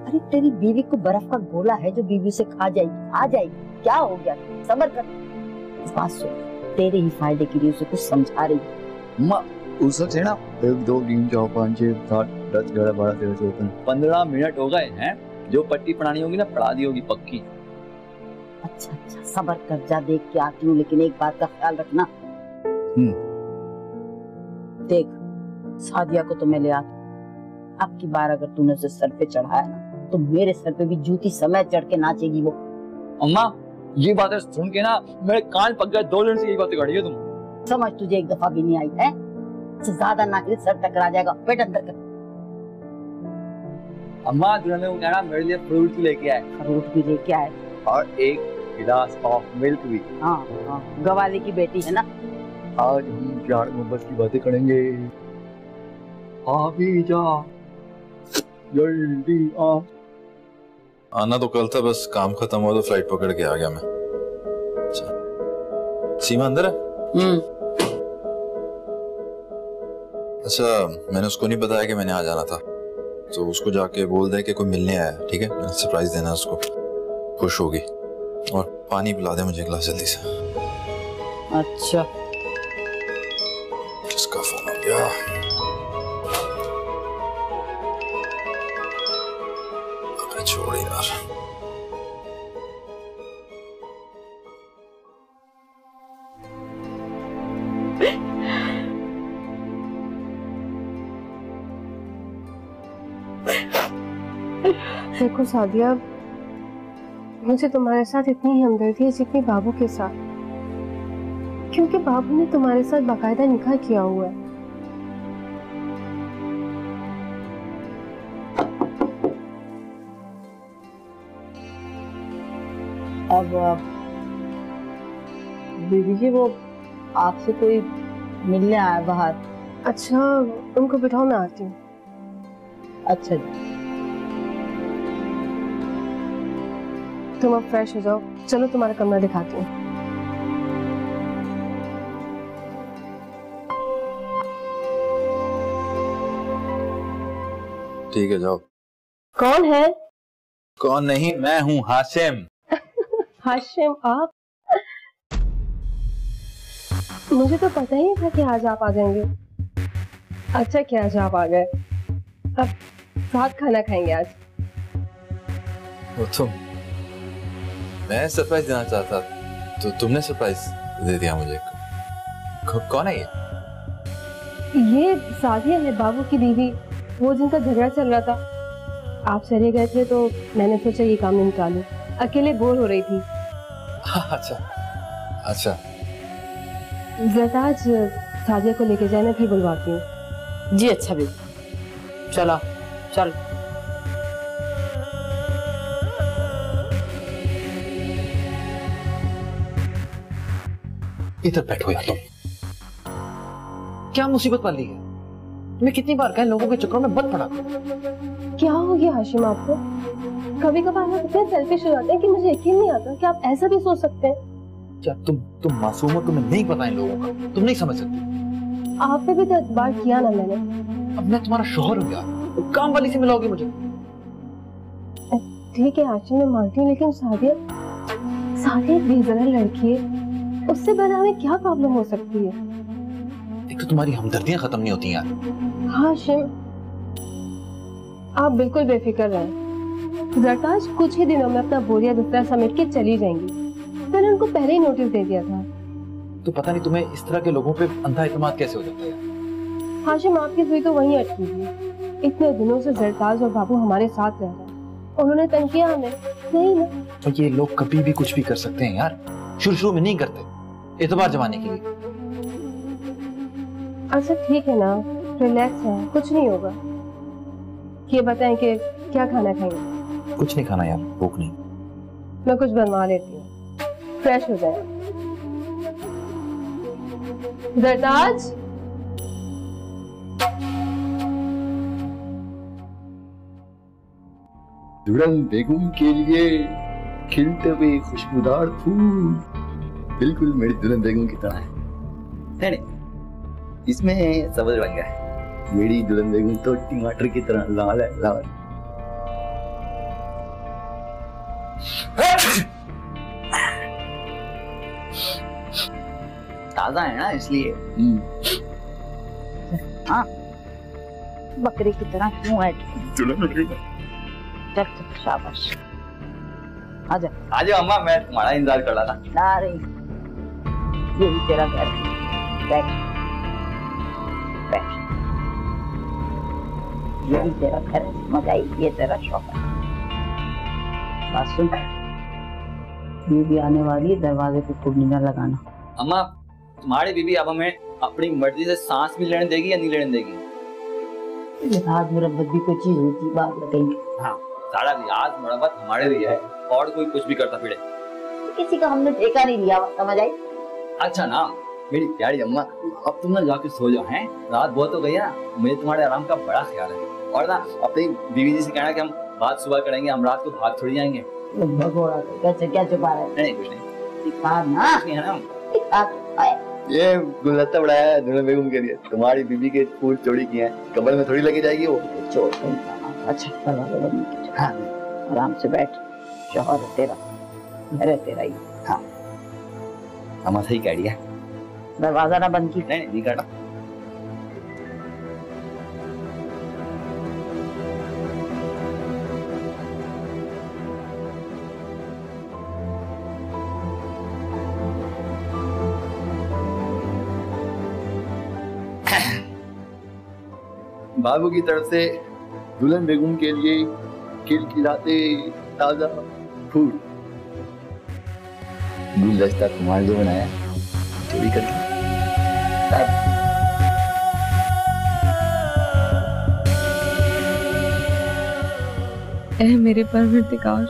अरे तेरी बीवी को बर्फ का गोला है जो बीवी से खा जाएगी, क्या हो गया? सब्र कर। इस बात सुन, तेरे ही फायदे के लिए उसे कुछ समझा रही हूँ। माँ उस वक्त है ना 1 2 3 4 5 6 7 10 11 12 13 14 15 मिनट हो गए हैं। जो पट्टी पढ़ानी होगी ना पढ़ा दी होगी पक्की। अच्छा सब्र कर, जा देख के आती हूँ, लेकिन एक बात का ख्याल रखना। देख सादिया को तो मैं ले आती, अब की बार अगर तूने उसे सर पे चढ़ाया ना तो मेरे सर पे भी जूती समय चढ़ के नाचेगी वो। अम्मा ये बातें सुन के ना मेरे कान पक गए, 2 दिन से यही बातें कर रही हो तुम। समझ तुझे एक दफा भी नहीं आई है? ज्यादा नाच सर टकरा जाएगा, पेट अंदर कर। अम्मा दुल्हन को कहना मेरे लिए फ्रूट लेके आए। फ्रूट भी लेके आए और एक गिलास ऑफ मिल्क भी। हाँ, गवाले की बेटी है ना। आज हम प्यार मोहब्बत की बातें करेंगे। अभी जा जल्दी आ। आना तो कल था, बस काम खत्म हुआ तो फ्लाइट पकड़ के आ गया मैं। सीमा अंदर है? अच्छा मैंने उसको नहीं बताया कि मैंने आ जाना था, तो उसको जाके बोल दे कि कोई मिलने आया, ठीक है? मैंने सरप्राइज देना उसको, खुश होगी। और पानी पिला दे मुझे एक गिलास जल्दी से। अच्छा किसका फोन आ गया? अरे छोड़ यार। देखो सादिया, मुझे तुम्हारे साथ इतनी ही हमदर्दी है जितनी बाबू के साथ, क्योंकि बाबू ने तुम्हारे साथ बाकायदा निकाह किया हुआ है। अब बीबी जी वो आपसे कोई मिलने आया बाहर। अच्छा उनको बिठाओ, मैं आती हूँ। अच्छा जी। तुम अब फ्रेश हो जाओ, चलो तुम्हारा कमरा दिखाती हूँ। ठीक है जाओ। कौन है? कौन नहीं, मैं हूँ हाशिम। हाशिम आप? मुझे तो पता ही नहीं था कि आज आप आ जाएंगे। अच्छा क्या आज आप आ गए। अब साथ खाना खाएंगे आज। वो तुम, मैं सरप्राइज देना चाहता तो तुमने सरप्राइज दे दिया मुझे। कौन है ये सादिया है, बाबू की बीवी, वो जिनका झगड़ा चल रहा था। आप चले गए थे तो मैंने सोचा ये काम निपटा लूं, अकेले बोर हो रही थी। अच्छा अच्छा। ज़रताज सादिया को लेके जाए, मैं फिर बुलवाती हूँ। जी अच्छा बेबी, चलो चल। इधर बैठो यार तुम, क्या मुसीबत वाली है? तुम्हें कितनी बार कहा लोगों के चक्करों में मत पड़ा। क्या हो गया हाशिम आपको? कभी कभार आप इतने सेल्फिश हो जाते हैं कि मुझे यकीन नहीं आता कि आप ऐसा भी सोच सकते हैं। क्या तुम मासूम हो, तुम्हें नहीं पता इन लोगों का, तुम नहीं समझ सकती। आप पे भी तो एतबार किया ना मैंने। अब मैं तुम्हारा शौहर हूँ यार, तो काम वाली से मिलाओगे मुझे? ठीक है हाशिम मैं मानती हूँ, लेकिन सादिया एक बेज़रा लड़की है, उससे बड़ा हमें क्या प्रॉब्लम हो सकती है? एक तो तुम्हारी हमदर्दियां खत्म नहीं होती यार। हाशिम आप बिल्कुल बेफिक्र रहें, ज़रताज कुछ ही दिनों में अपना बोरिया बिस्तरा समेट के चली जाएंगी। मैंने उनको पहले ही नोटिस दे दिया था। तो पता नहीं तुम्हें इस तरह के लोगों पे अंधा इत्मीनान कैसे हो जाता है? हाशिम आपकी सुई तो वहीं अटकी थी। इतने दिनों से ज़रताज और बाबू हमारे साथ रह रहे हैं, उन्होंने तंग किया हमें नहीं ना। तो ये लोग कभी भी कुछ भी कर सकते हैं यार, शुरू में नहीं करते, एतबार जमाने के लिए। अच्छा ठीक है ना, रिलैक्स है, कुछ नहीं होगा। ये बताएं कि क्या खाना खाएंगे? कुछ नहीं खाना यार, भूख नहीं। मैं कुछ बनवा लेती हूँ, फ्रेश हो जाए। ज़रताज दुल्हन बेगम के लिए खिलते हुए खुशबूदार फूल, बिल्कुल मेरी दुल्हन बेगम की तरह है। नहीं, इसमें सब्ज बन गया है। मेरी दुल्हन बेगम तो टमाटर की तरह लाल है, लाल। ताजा है ना इसलिए। हाँ, बकरी की तरह क्यों है? चल शाबाश, आजा आजा अम्मा, मैं तुम्हारा इंतजार कर रहा था। ना रे, यही तेरा घर है। बैठ बैठ, यही तेरा घर है, समझ आई? ये तेरा शौक है। बात सुन, बीबी आने वाली है, दरवाजे पे कुंडी न लगाना। अम्मा, तुम्हारी बीबी अब हमें अपनी मर्जी से सांस भी लेने देगी या नहीं लेने देगी? लिहाज मुरब्बत भी कोई चीज होती, बात बताएंगे। हाँ, सारा लिहाज मुरब्बत हमारे लिए है, और कोई कुछ भी करता फिरे। किसी का हमने ठेका नहीं लिया, समझ आई? अच्छा ना मेरी प्यारी अम्मा, अब तुम ना जाके सो जाओ। हैं, रात बहुत हो गई है ना, मुझे तुम्हारे आराम का बड़ा ख्याल है। और ना अपनी बीवी जी से कहना कि हम बात सुबह करेंगे, हम रात को भाग थोड़ी जाएंगे। भगोड़ा कैसे, क्या छुपा रहे? नहीं कुछ नहीं, दिखा ना, नहीं है ना। दिखा। ये गुलदस्ता बढ़ाया है दुल्हन बेगम के लिए, तुम्हारी बीबी के फूल चोरी किए हैं, कब्र में थोड़ी लगी जाएगी वो। अच्छा हाँ, आराम से बैठ, शौहर है तेरा, घर है तेरा ही। हाँ अम्मा सही कह रही है। दरवाजा ना बंद की। नहीं करना। बाबू की तरफ से दुल्हन बेगम के लिए खिलखिलाते ताजा फूल। गुलदस्ता तुम्हारे लिए बनाया, चोरी करके। ऐ मेरे परवरदिगार,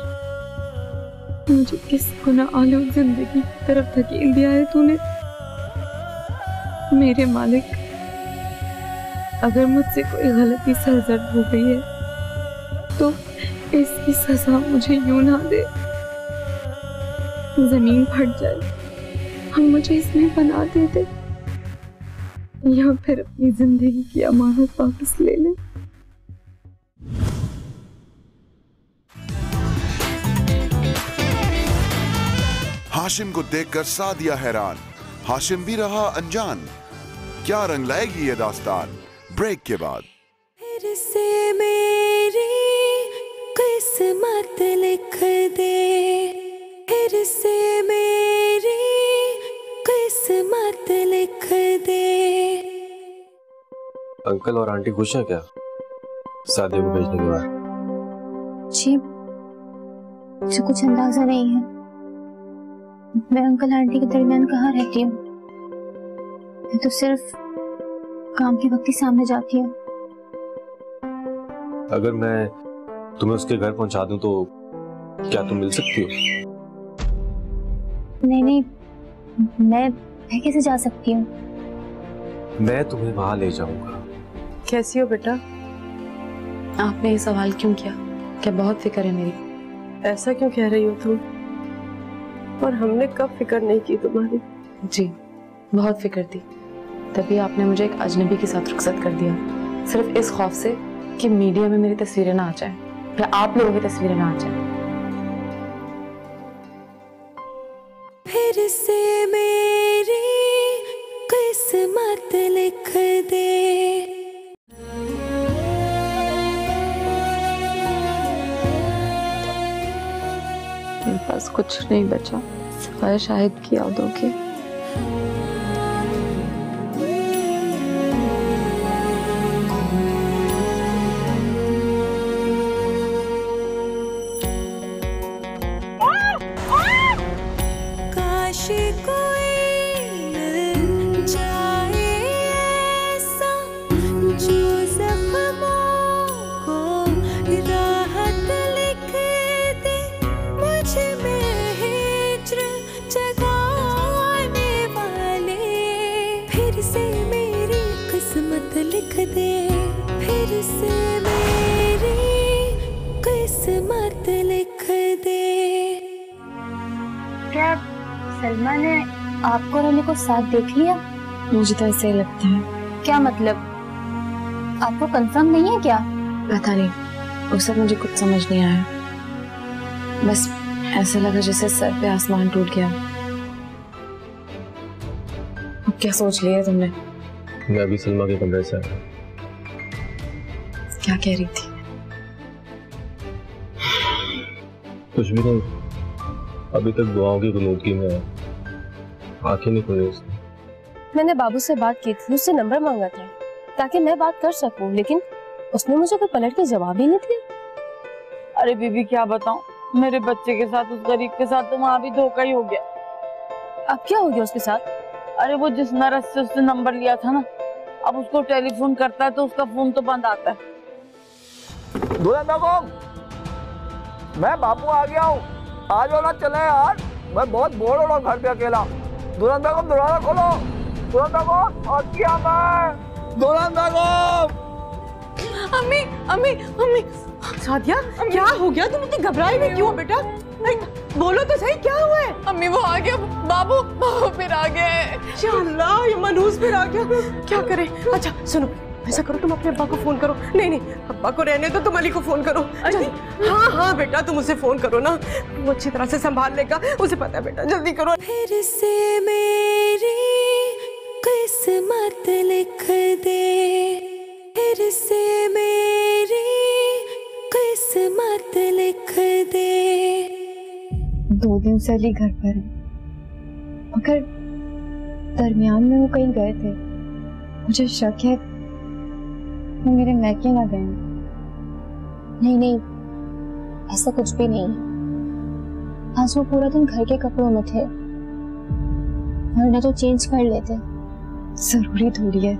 मुझे किस गुनाह आलूद जिंदगी की तरफ धकेल दिया है तूने। मेरे मालिक, अगर मुझसे कोई गलती सरजद हो गई है तो इसकी सजा मुझे यूं ना दे। जमीन फट जाए, हम मुझे इसमें बना दे दे, या फिर अपनी जिंदगी की अमानत वापस ले ले। हाशिम को देखकर सादिया हैरान, हाशिम भी रहा अनजान। क्या रंग लाएगी ये दास्तान? ब्रेक के बाद। फिर से मेरी किस्मत लिख दे, फिर से मेरी किस्मत लिख दे। अंकल और आंटी खुश हैं क्या सादिया को भेजने के बाद? जी, मुझे कुछ अंदाजा नहीं है। मैं अंकल आंटी के दरमियान कहाँ रहती हूँ? मैं तो सिर्फ काम के वक्त ही सामने जाती हूँ। अगर मैं तुम्हें उसके घर पहुंचा दूं तो क्या तुम मिल सकती हो? नहीं, मैं कैसे जा सकती हूँ? मैं तुम्हें वहां ले जाऊंगा। कैसी हो बेटा? आपने ये सवाल क्यों किया? क्या बहुत फिक्र है मेरी? ऐसा क्यों कह रही हो तुम? और हमने कब फिक्र नहीं की तुम्हारी? जी बहुत फिक्र थी, तभी आपने मुझे एक अजनबी के साथ रुखसत कर दिया, सिर्फ इस खौफ से कि मीडिया में मेरी तस्वीरें ना आ जाएं या आप लोगों की तस्वीरें ना आ जाएं। फिर से मेरी किस्मत लिख दे। मेरे पास कुछ नहीं बचा सिवाय शाहिद की यादों के। लिख दे, फिर से मेरी किस्मत लिख दे। क्या सलमा ने आपको और अली को साथ देख लिया? मुझे तो ऐसे ही लगता है। क्या मतलब? आपको कंफर्म नहीं है क्या? पता नहीं, उस वक्त मुझे कुछ समझ नहीं आया, बस ऐसा लगा जैसे सर पे आसमान टूट गया। अब क्या सोच लिया तुमने? मैं अभी सलमा के कमरे से आया। क्या कह रही थी? कुछ भी नहीं, अभी तक दुआओं की कुनूदगी में आंखें नहीं खुली उसने। मैंने बाबू से बात की थी, उससे नंबर मांगा था ताकि मैं बात कर सकूं, लेकिन उसने मुझे कोई पलट के जवाब ही नहीं दिया। अरे बीबी क्या बताऊं, मेरे बच्चे के साथ, उस गरीब के साथ तो वहाँ भी धोखा ही हो गया। अब क्या हो गया उसके साथ? अरे वो जिस नर्स से उसने नंबर लिया था ना, अब उसको टेलीफोन करता है तो उसका फोन तो बंद आता है। दुल्हन बेगम, मैं बापू आ गया हूँ, आ जाओ ना, चले यार, मैं बहुत बोर हो रहा हूँ घर पे अकेला। दुल्हन बेगम दरवाजा खोलो, दुल्हन बेगम आ गया मैं, दुल्हन बेगम। अम्मी अम्मी अम्मी, सादिया क्या हो गया? तुम इतनी घबराई हुई क्यों बेटा? बोलो तो सही, क्या हुआ है? अम्मी वो आ गया, बाबू फिर आ गया है। अल्लाह, ये मनहूस फिर आ गया, क्या करें? अच्छा सुनो, ऐसा करो, तुम अपने अब्बा को फोन करो। नहीं, अब्बा को रहने दो, तुम अली को फोन करो। हाँ बेटा, तुम उसे फोन करो ना, वो अच्छी तरह से संभाल लेगा, उसे पता है बेटा, जल्दी करो। फिर से मेरी किस्मत लिख दे, फिर से मेरी किस्मत लिख दे। 2 दिन से अली घर पर है, मगर दरमियान में वो कहीं गए थे। मुझे शक है वो मेरे मैके ना गए। नहीं, ऐसा कुछ भी नहीं है। आज वो पूरा दिन घर के कपड़ों में थे, वरना तो चेंज कर लेते। जरूरी थोड़ी है।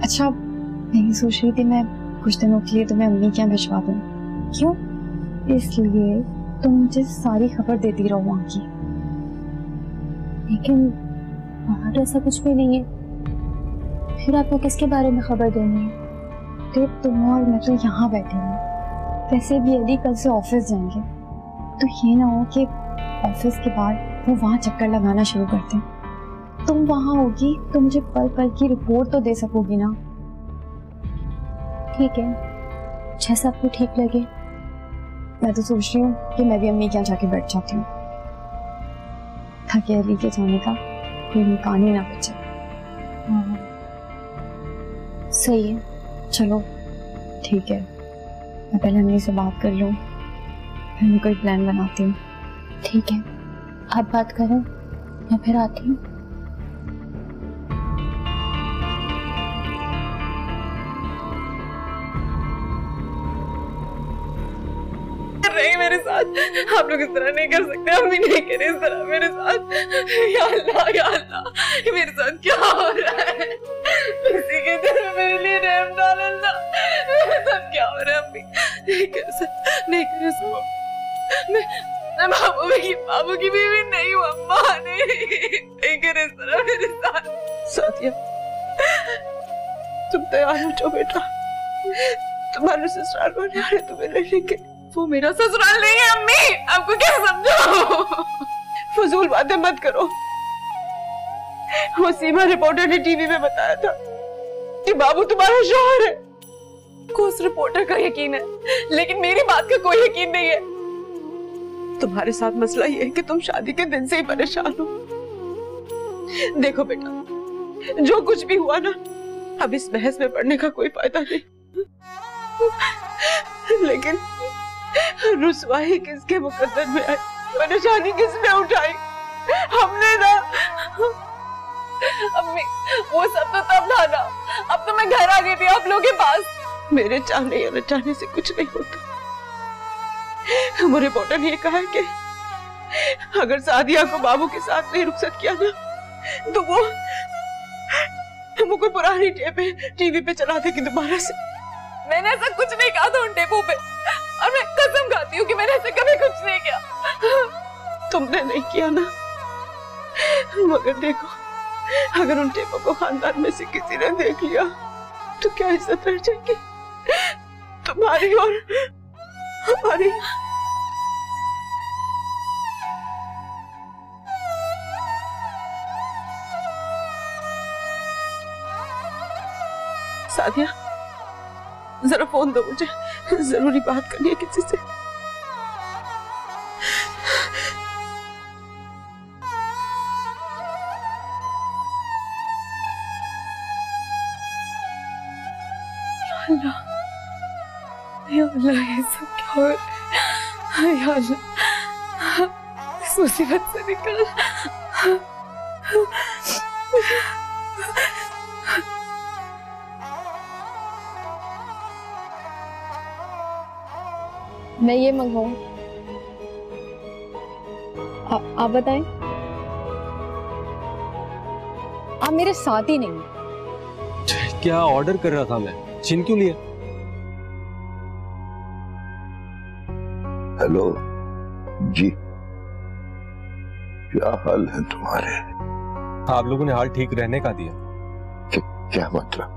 अच्छा, मैं सोच रही थी मैं कुछ दिनों के लिए तुम्हें अम्मी के यहाँ भिजवा दूँ। क्यों? इसलिए तुम मुझे सारी खबर देती रहो वहाँ की। लेकिन वहाँ तो ऐसा कुछ भी नहीं है। फिर आपको किसके बारे में खबर देनी है? तुम और मैं तो यहाँ बैठे हैं। वैसे भी अली कल से ऑफिस जाएंगे, तो ये ना हो कि ऑफिस के बाद वो वहाँ चक्कर लगाना शुरू करते हैं। तुम वहाँ होगी तो मुझे पल पल की रिपोर्ट तो दे सकोगी ना? ठीक है, जैसा आपको ठीक लगे। मैं तो सोच रही हूँ कि मैं भी अम्मी के यहाँ जाके बैठ जाती हूँ, ताकि अली के जाने का कोई इम्कान ही ना बचे। सही है, चलो ठीक है, मैं पहले अम्मी से बात कर लूँ, फिर मैं कोई प्लान बनाती हूँ। ठीक है, आप बात करो, मैं फिर आती हूँ। नहीं मेरे साथ, आप लोग इस तरह नहीं कर सकते, अम्मी नहीं करे इस तरह मेरे साथ। या अल्लाह, मेरे साथ क्या हो रहा है? किसी के दिल में मेरे लिए रहम डाल अल्लाह। मेरे साथ क्या हो रहा है अम्मी? नहीं कर मैं बाबू की बीवी नहीं हूँ अम्मा, नहीं करे इस तरह मेरे साथ। सादिया, तुम तैयार हो जाओ बेटा, तुम्हारे ससुराल वाले आ रहे तुम्हें लेने के। वो मेरा ससुराल नहीं है अम्मी, आपको क्या समझाऊं? फजूल बातें मत करो। वो सीमा रिपोर्टर ने टीवी में बताया था कि बाबू तुम्हारा शौहर है। को उस रिपोर्टर का यकीन है, लेकिन मेरी बात का कोई यकीन नहीं है। तुम्हारे साथ मसला ये है कि तुम शादी के दिन से ही परेशान हो। देखो बेटा, जो कुछ भी हुआ ना, अब इस बहस में पड़ने का कोई फायदा नहीं। लेकिन रुसवाई किसके मुकद्दर में आई, परेशानी किसने उठाई? हमने ना। अम्मी, वो सब तो तब था ना, अब तो मैं घर आ गई थी आप लोगों के पास। मेरे चाहने या न चाहने से कुछ नहीं होता। वो रिपोर्टर ने कहा है कि अगर सादिया को बाबू के साथ नहीं रुखसत किया ना, तो वो कोई पुरानी टेप टीवी पे चला देगी दोबारा से। मैंने ऐसा कुछ नहीं कहा था उन टेपों पे, और मैं कसम खाती हूँ कि मैंने ऐसा कभी कुछ नहीं किया। तुमने नहीं किया ना, मगर देखो, अगर उन टेपों को खानदान में से किसी ने देख लिया तो क्या इज्जत रह जाएगी तुम्हारी और हमारी? सादिया, जरा फोन दो मुझे, जरूरी बात करनी है किसी से। या अल्लाह, ये सब क्या हो रहा है? या अल्लाह, इस मुसीबत से निकल। मैं ये मंगवाऊं? आप बताएं। आप मेरे साथ ही नहीं। क्या ऑर्डर कर रहा था मैं, छीन क्यों लिया? हेलो जी, क्या हाल है तुम्हारे? आप लोगों ने हाल ठीक रहने का दिया। क्या मतलब?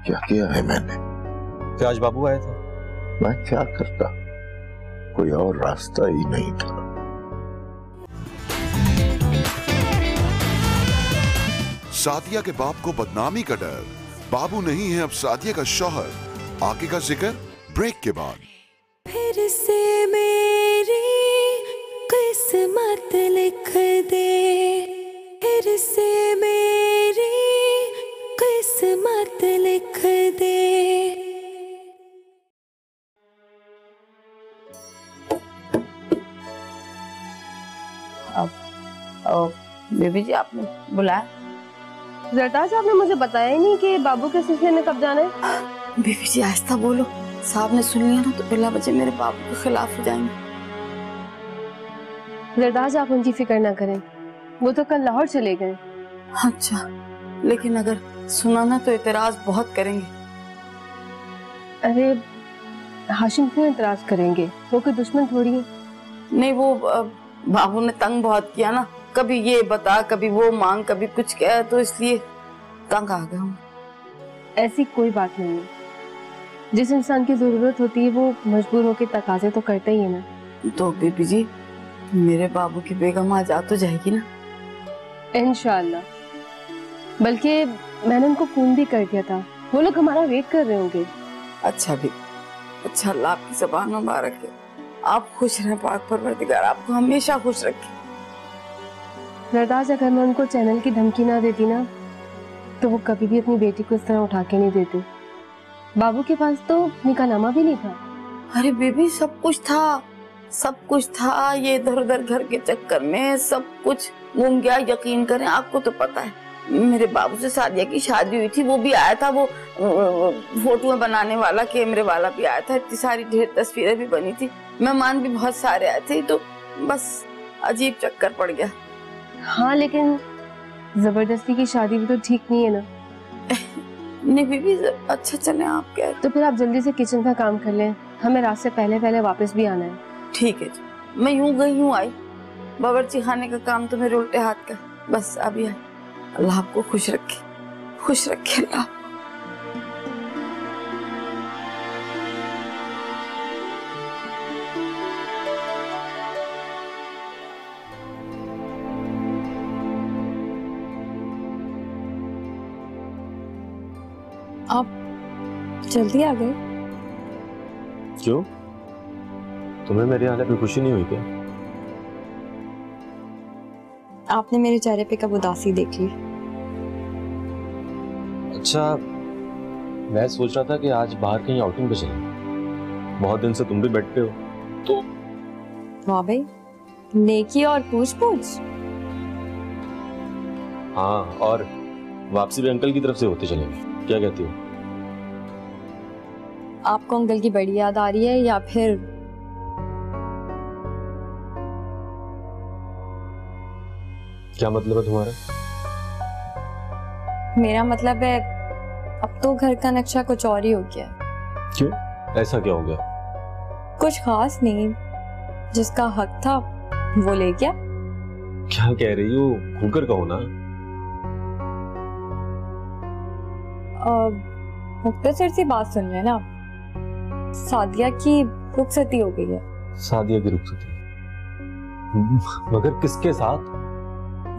क्या किया है मैंने? क्या आज बाबू आया था? मैं क्या करता, कोई और रास्ता ही नहीं था। सादिया के बाप को बदनामी का डर, बाबू नहीं है अब सादिया का शौहर। आगे का जिक्र ब्रेक के बाद। फिर से मेरी किस्मत लिख दे, फिर से मेरी किस्मत लिख दे। बेबी जी, आपने बुलाया? जरदार साहब ने मुझे बताया ही नहीं कि बाबू के सिलसिले में कब जाना है। बेबी जी आहिस्ता बोलो, साहब ने सुन लिया ना तो बिला बचे मेरे बाबू के खिलाफ हो जाएंगे। जरदार साहब उनकी फिक्र ना करें, वो तो कल लाहौर चले गए। अच्छा, लेकिन अगर सुना ना तो इतराज बहुत करेंगे। अरे हाशिम क्यों इतराज करेंगे, वो कोई दुश्मन थोड़ी है। नहीं, वो बाबू ने तंग बहुत किया ना, कभी ये बता, कभी वो मांग, कभी कुछ कह, तो इसलिए तंग आ गया हूँ। ऐसी कोई बात नहीं है, जिस इंसान की जरूरत होती है वो मजबूर होकर तकाजे तो करता ही है ना। तो बेबी जी मेरे बाबू की बेगम आज आ तो जाएगी ना? इंशाल्लाह, बल्कि मैंने उनको फोन भी कर दिया था, वो लोग हमारा वेट कर रहे होंगे। अच्छा भी, अच्छा, अल्लाह आपकी ज़बान मुबारक है। आप खुश रहें, पाक परवरदिगार आपको हमेशा खुश रखे। जरदार अगर मैं उनको चैनल की धमकी ना देती ना तो वो कभी भी अपनी बेटी को इस तरह उठा के नहीं देते। बाबू के पास तो निकाहनामा भी नहीं था। अरे बेबी, सब कुछ था, सब कुछ था। ये इधर उधर घर के चक्कर में सब कुछ गुम गया। यकीन करें, आपको तो पता है मेरे बाबू से सादिया की शादी हुई थी, वो भी आया था, वो फोटो बनाने वाला, कैमरे वाला भी आया था, इतनी सारी ढेर तस्वीरें भी बनी थी, मेहमान भी बहुत सारे आए थे, तो बस अजीब चक्कर पड़ गया। हाँ, लेकिन जबरदस्ती की शादी भी तो ठीक नहीं है ना। नहीं बीबी, अच्छा चले आप कह। तो फिर आप जल्दी से किचन का काम कर लें, हमें रात से पहले पहले वापस भी आना है। ठीक है जी, मैं यूं गई यूं आई, बावर्ची खाने का काम तो मेरे उल्टे हाथ का, बस अभी आई। अल्लाह आपको खुश रखे, खुश रखे अल्लाह। आप जल्दी आ गए? क्यों, तुम्हें मेरी हालत में खुशी नहीं हुई क्या? आपने मेरे चेहरे पे कब उदासी देख ली? अच्छा, मैं सोच रहा था कि आज बाहर कहीं आउटिंग पे चलें। बहुत दिन से तुम भी बैठते हो तो। वाह भाई, नेकी और पूछ-पूछ। हाँ, और वापसी भी अंकल की तरफ से होते चलेंगे, क्या कहती हो? आपको अंकल की बड़ी याद आ रही है या फिर क्या मतलब है तुम्हारा? मेरा मतलब है अब तो घर का नक्शा कुछ और ही हो गया। क्यों, ऐसा क्या हो गया? कुछ खास नहीं, जिसका हक था वो ले गया। क्या कह रही हो, खुलकर कहो ना। मुख्तसर सी बात सुन रहे हैं ना, सादिया की रुखसती हो गई है। सादिया की रुखसती? मगर किसके साथ?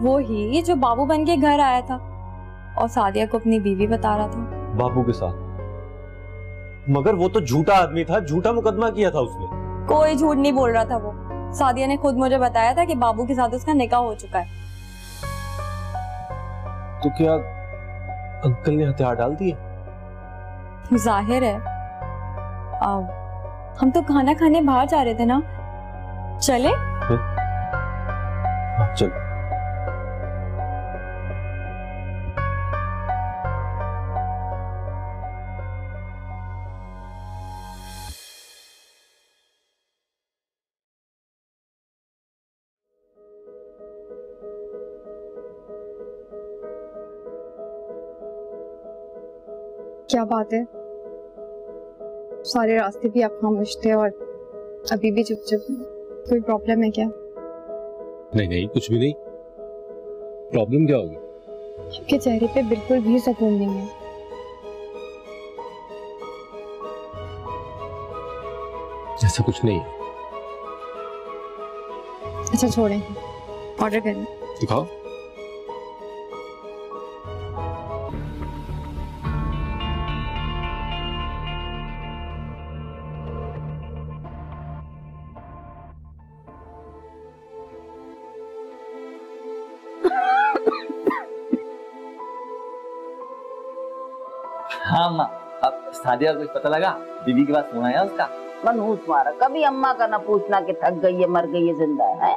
वो ही जो बाबू बन के घर आया था और सादिया को अपनी बीवी बता रहा था। बाबू के साथ? मगर वो तो झूठा आदमी था, झूठा मुकदमा किया था उसने। कोई झूठ नहीं बोल रहा था वो। सादिया ने खुद मुझे बताया था कि बाबू के साथ उसका निकाह हो चुका है। तो क्या अंकल ने हथियार डाल दिए? जाहिर है। हम तो खाना खाने बाहर जा रहे थे ना, चले? हाँ चल। क्या बात है, सारे रास्ते भी आप खामोश थे और अभी भी चुप-चुप। कोई प्रॉब्लम है क्या? नहीं नहीं, कुछ भी नहीं। प्रॉब्लम क्या होगी? आपके चेहरे पे बिल्कुल भी सुकून नहीं है। ऐसा कुछ नहीं है। अच्छा छोड़ें, ऑर्डर करें। दिखाओ। हाँ अम्मा, अब सादिया को कुछ पता लगा? बीबी के पास फोन आया उसका? मनहूस मारा, कभी अम्मा का ना पूछना कि थक गई है, मर गई है, जिंदा है,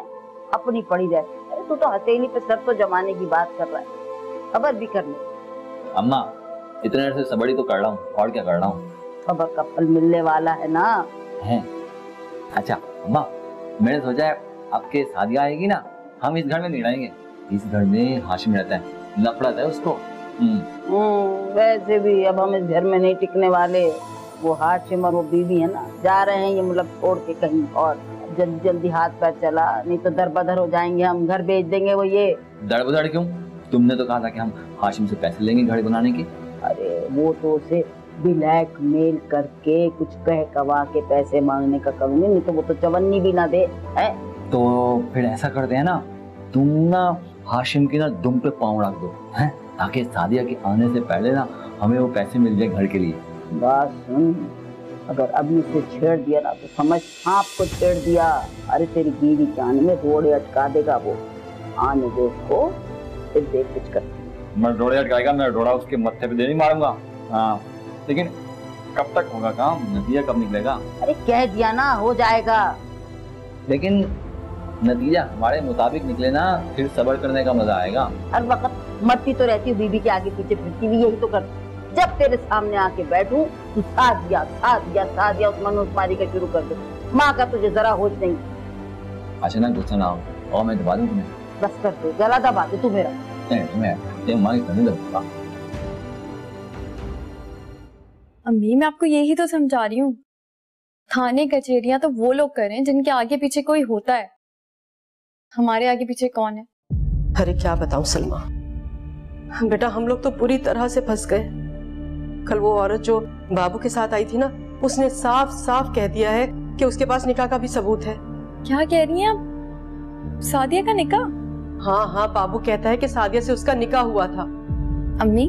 अपनी पड़ी रहती। अरे तू तो हथेली पे सर तो जमाने की बात कर रहा है, खबर भी कर ले। अम्मा इतने देर से सबड़ी तो कर रहा हूँ, और क्या कर रहा हूँ? खबर का फल मिलने वाला है ना। है? अच्छा अम्मा, मैंने सोचा है आपके सादिया आएगी ना, हम इस घर में नहीं रहेंगे। इस घर में हाशिम रहता है, नफरत है उसको। वैसे भी अब हम इस घर में नहीं टिकने वाले। वो हाशिम और वो बीवी है ना, जा रहे हैं ये मुल्क छोड़ के कहीं और। जल्दी जल्दी हाथ पैर चला, नहीं तो दर बदर हो जाएंगे, हम घर बेच देंगे। वो ये दर बदर क्यों? तुमने तो कहा था कि हम हाशिम से पैसे लेंगे घर बनाने के। अरे वो तो उसे ब्लैकमेल करके कुछ कह कवा के पैसे मांगने का करूंगी, नहीं तो वो तो चवन्नी भी ना दे है। तो फिर ऐसा करते हैं ना, तुम ना हाशिम की ना दुम पे पाँव रख दो, हैं, ताकि सादिया के आने से पहले ना हमें वो पैसे मिल जाए घर के लिए। बात सुन, अगर अभी से छेड़ दिया ना तो समझ सांप को छेड़ दिया। अरे तेरी बीवी के आने में रोड़े अटका देगा वो। आने दे उसको, फिर देख कुछ कर। मैं रोड़े अटकाएगा, मैं रोड़ा उसके मत्थे पे दे नहीं मारूंगा। हाँ, लेकिन कब तक होगा काम? नतीजा कब निकलेगा? अरे कह दिया ना, हो जाएगा। लेकिन नतीजा हमारे मुताबिक निकले ना, फिर सब्र करने का मजा आएगा। हर वक्त मरती तो रहती हूँ, बीबी के आगे पीछे फिरती भी यही तो करती। जब तेरे सामने आके बैठूं तू सादिया उस मनोज मारी का शुरू कर दे। माँ का तुझे जरा होश नहीं। अच्छा ना, गुस्सा ना हो, और मैं दबा दूं तुम्हें। बस कर दे, गला दबा दे तू मेरा। मैं माँ की करने दूंगा। अम्मी मैं आपको यही तो समझा रही हूँ, थाने कचहरियां तो वो लोग करें जिनके आगे पीछे कोई होता है, हमारे आगे पीछे कौन है? अरे क्या बताऊं सलमा, बेटा हम लोग तो पूरी तरह से फंस गए। कल वो औरत जो बाबू के साथ आई थी ना, उसने साफ साफ कह दिया है कि उसके पास निकाह का भी सबूत है। क्या कह रही हैं आप? सादिया का निकाह? हाँ हाँ, बाबू कहता है कि सादिया से उसका निकाह हुआ था। अम्मी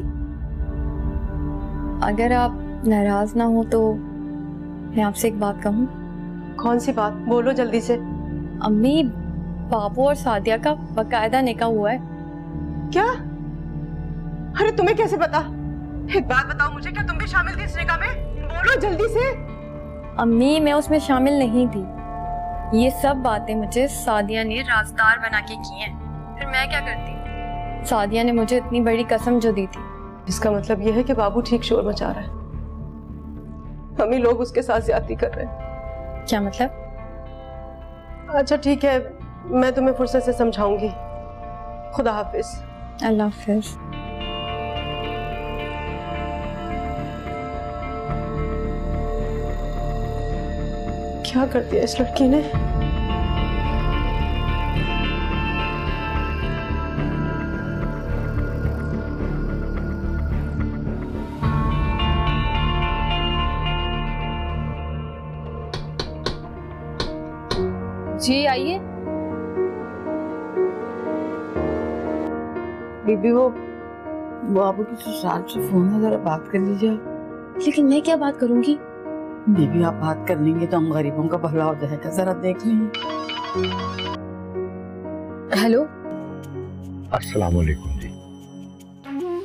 अगर आप नाराज ना हो तो मैं आपसे एक बात कहूँ। कौन सी बात? बोलो जल्दी से। अम्मी बाबू और सादिया का बकायदा निकाह हुआ है। क्या? अरे तुम्हें कैसे पता? एक बात बताओ मुझे, क्या तुम भी शामिल थी इस निकाह में? बोलो जल्दी से। अम्मी मैं उसमें शामिल नहीं थी, ये सब बातें मुझे सादिया ने राजदार बना के की हैं। फिर मैं क्या करती? सादिया ने मुझे इतनी बड़ी कसम जो दी थी। इसका मतलब यह है कि बाबू ठीक शोर मचा रहा है, हम ही लोग उसके साथ ज्यादती कर रहे हैं। क्या मतलब? अच्छा ठीक है, मैं तुम्हें फुर्सत से समझाऊंगी। खुदा हाफिज। अल्लाह हाफिज। क्या कर दिया इस लड़की ने? जी आइए। बीबी वो बाबू की ससुराल से फोन है, जरा बात कर लीजिए। लेकिन मैं क्या बात करूंगी? बीबी आप बात कर लेंगे तो हम गरीबों का भला हो जाएगा, जरा देख लेंगे। हेलो, अस्सलाम वालेकुम जी,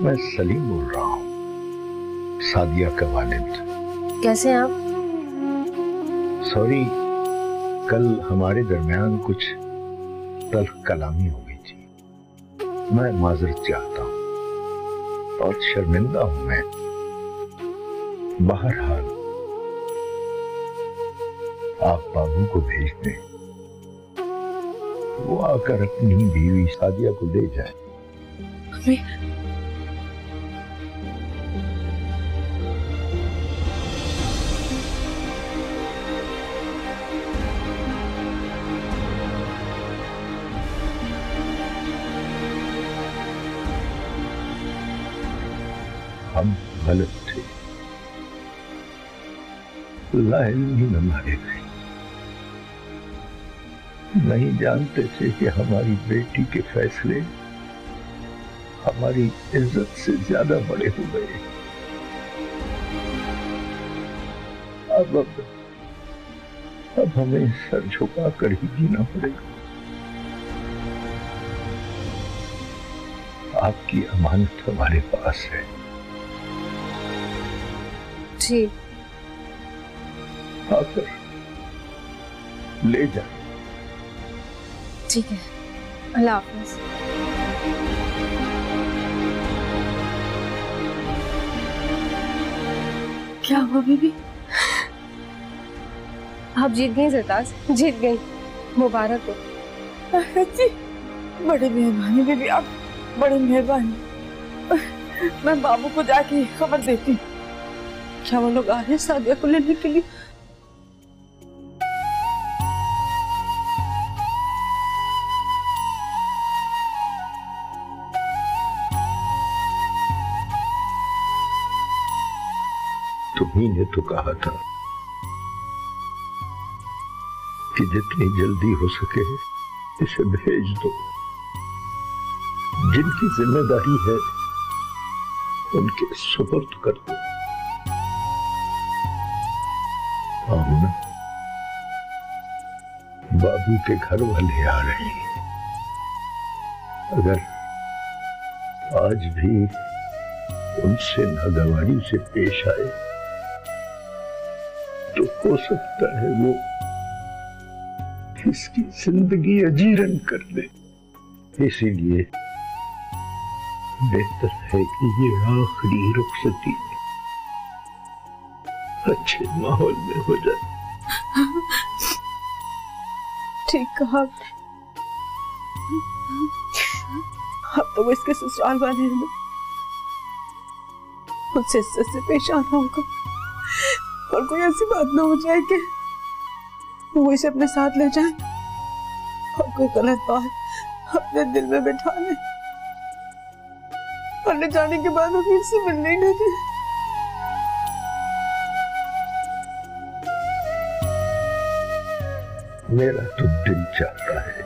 मैं सलीम बोल रहा हूँ, सादिया का वालिद। कैसे हैं आप? सॉरी, कल हमारे दरमियान कुछ तल्ख कलामी हो गई थी। मैं माजरत चाहता हूँ, बहुत शर्मिंदा हूं मैं। बहरहाल आप बाबू को भेज दें, वो आकर अपनी बीवी सादिया को ले जाए। हम गलत थे, लाइल्मी में मारे गए। नहीं जानते थे कि हमारी बेटी के फैसले हमारी इज्जत से ज्यादा बड़े हो गए। अब हमें सर झुका कर ही जीना पड़ेगा। आपकी अमानत हमारे पास है जी। आकर ले जाए। ठीक है, अल्लाह हाफिज। क्या हुआ बीबी? आप जीत गई सरताज, जीत गई, मुबारक हो। जी, बड़ी मेहरबानी बीबी, आप बड़ी मेहरबानी। मैं बाबू को जाके खबर देती हूँ। क्या वो लोग आ रहे हैं सादिया को लेने के लिए? तुम्ही ने तो कहा था कि जितनी जल्दी हो सके इसे भेज दो। जिनकी जिम्मेदारी है उनके सुपुर्द कर दो। आमना, बाबू के घर वाले आ रहे हैं। अगर आज भी उनसे नागवारी से पेश आए तो हो सकता है वो इसकी जिंदगी अजीरन कर दे। इसीलिए बेहतर है कि ये आखिरी रुखसती अच्छे माहौल में हो जाए। ठीक कहा आपने। अब तो वो इसके ससुराल वाले हैं, मुझसे इज्जत से पेश आना होगा और कोई ऐसी बात ना हो जाए कि वो इसे अपने साथ ले जाए और कोई गलत बात अपने दिल में बैठा ले और ले जाने के बाद वो फिर से मिलने ही न दे। मेरा तो दिल चाहता है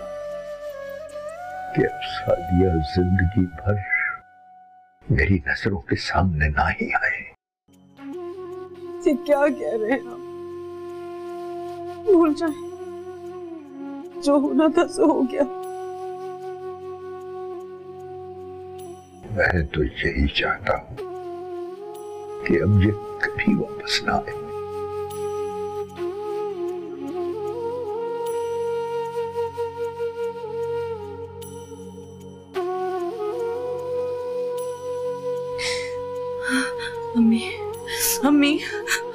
कि अब सादिया जिंदगी भर मेरी नजरों के सामने ना ही आए। ये क्या कह रहे हैं आप? भूल जाए, जो होना था सो हो गया। मैं तो यही चाहता हूं कि अब ये कभी वापस ना आए। अम्मी, अम्मी,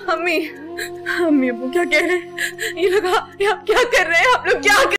अम्मी, अम्मी, वो क्या कह रहे हैं? ये लोग, ये आप क्या कर रहे हैं? आप लोग क्या कर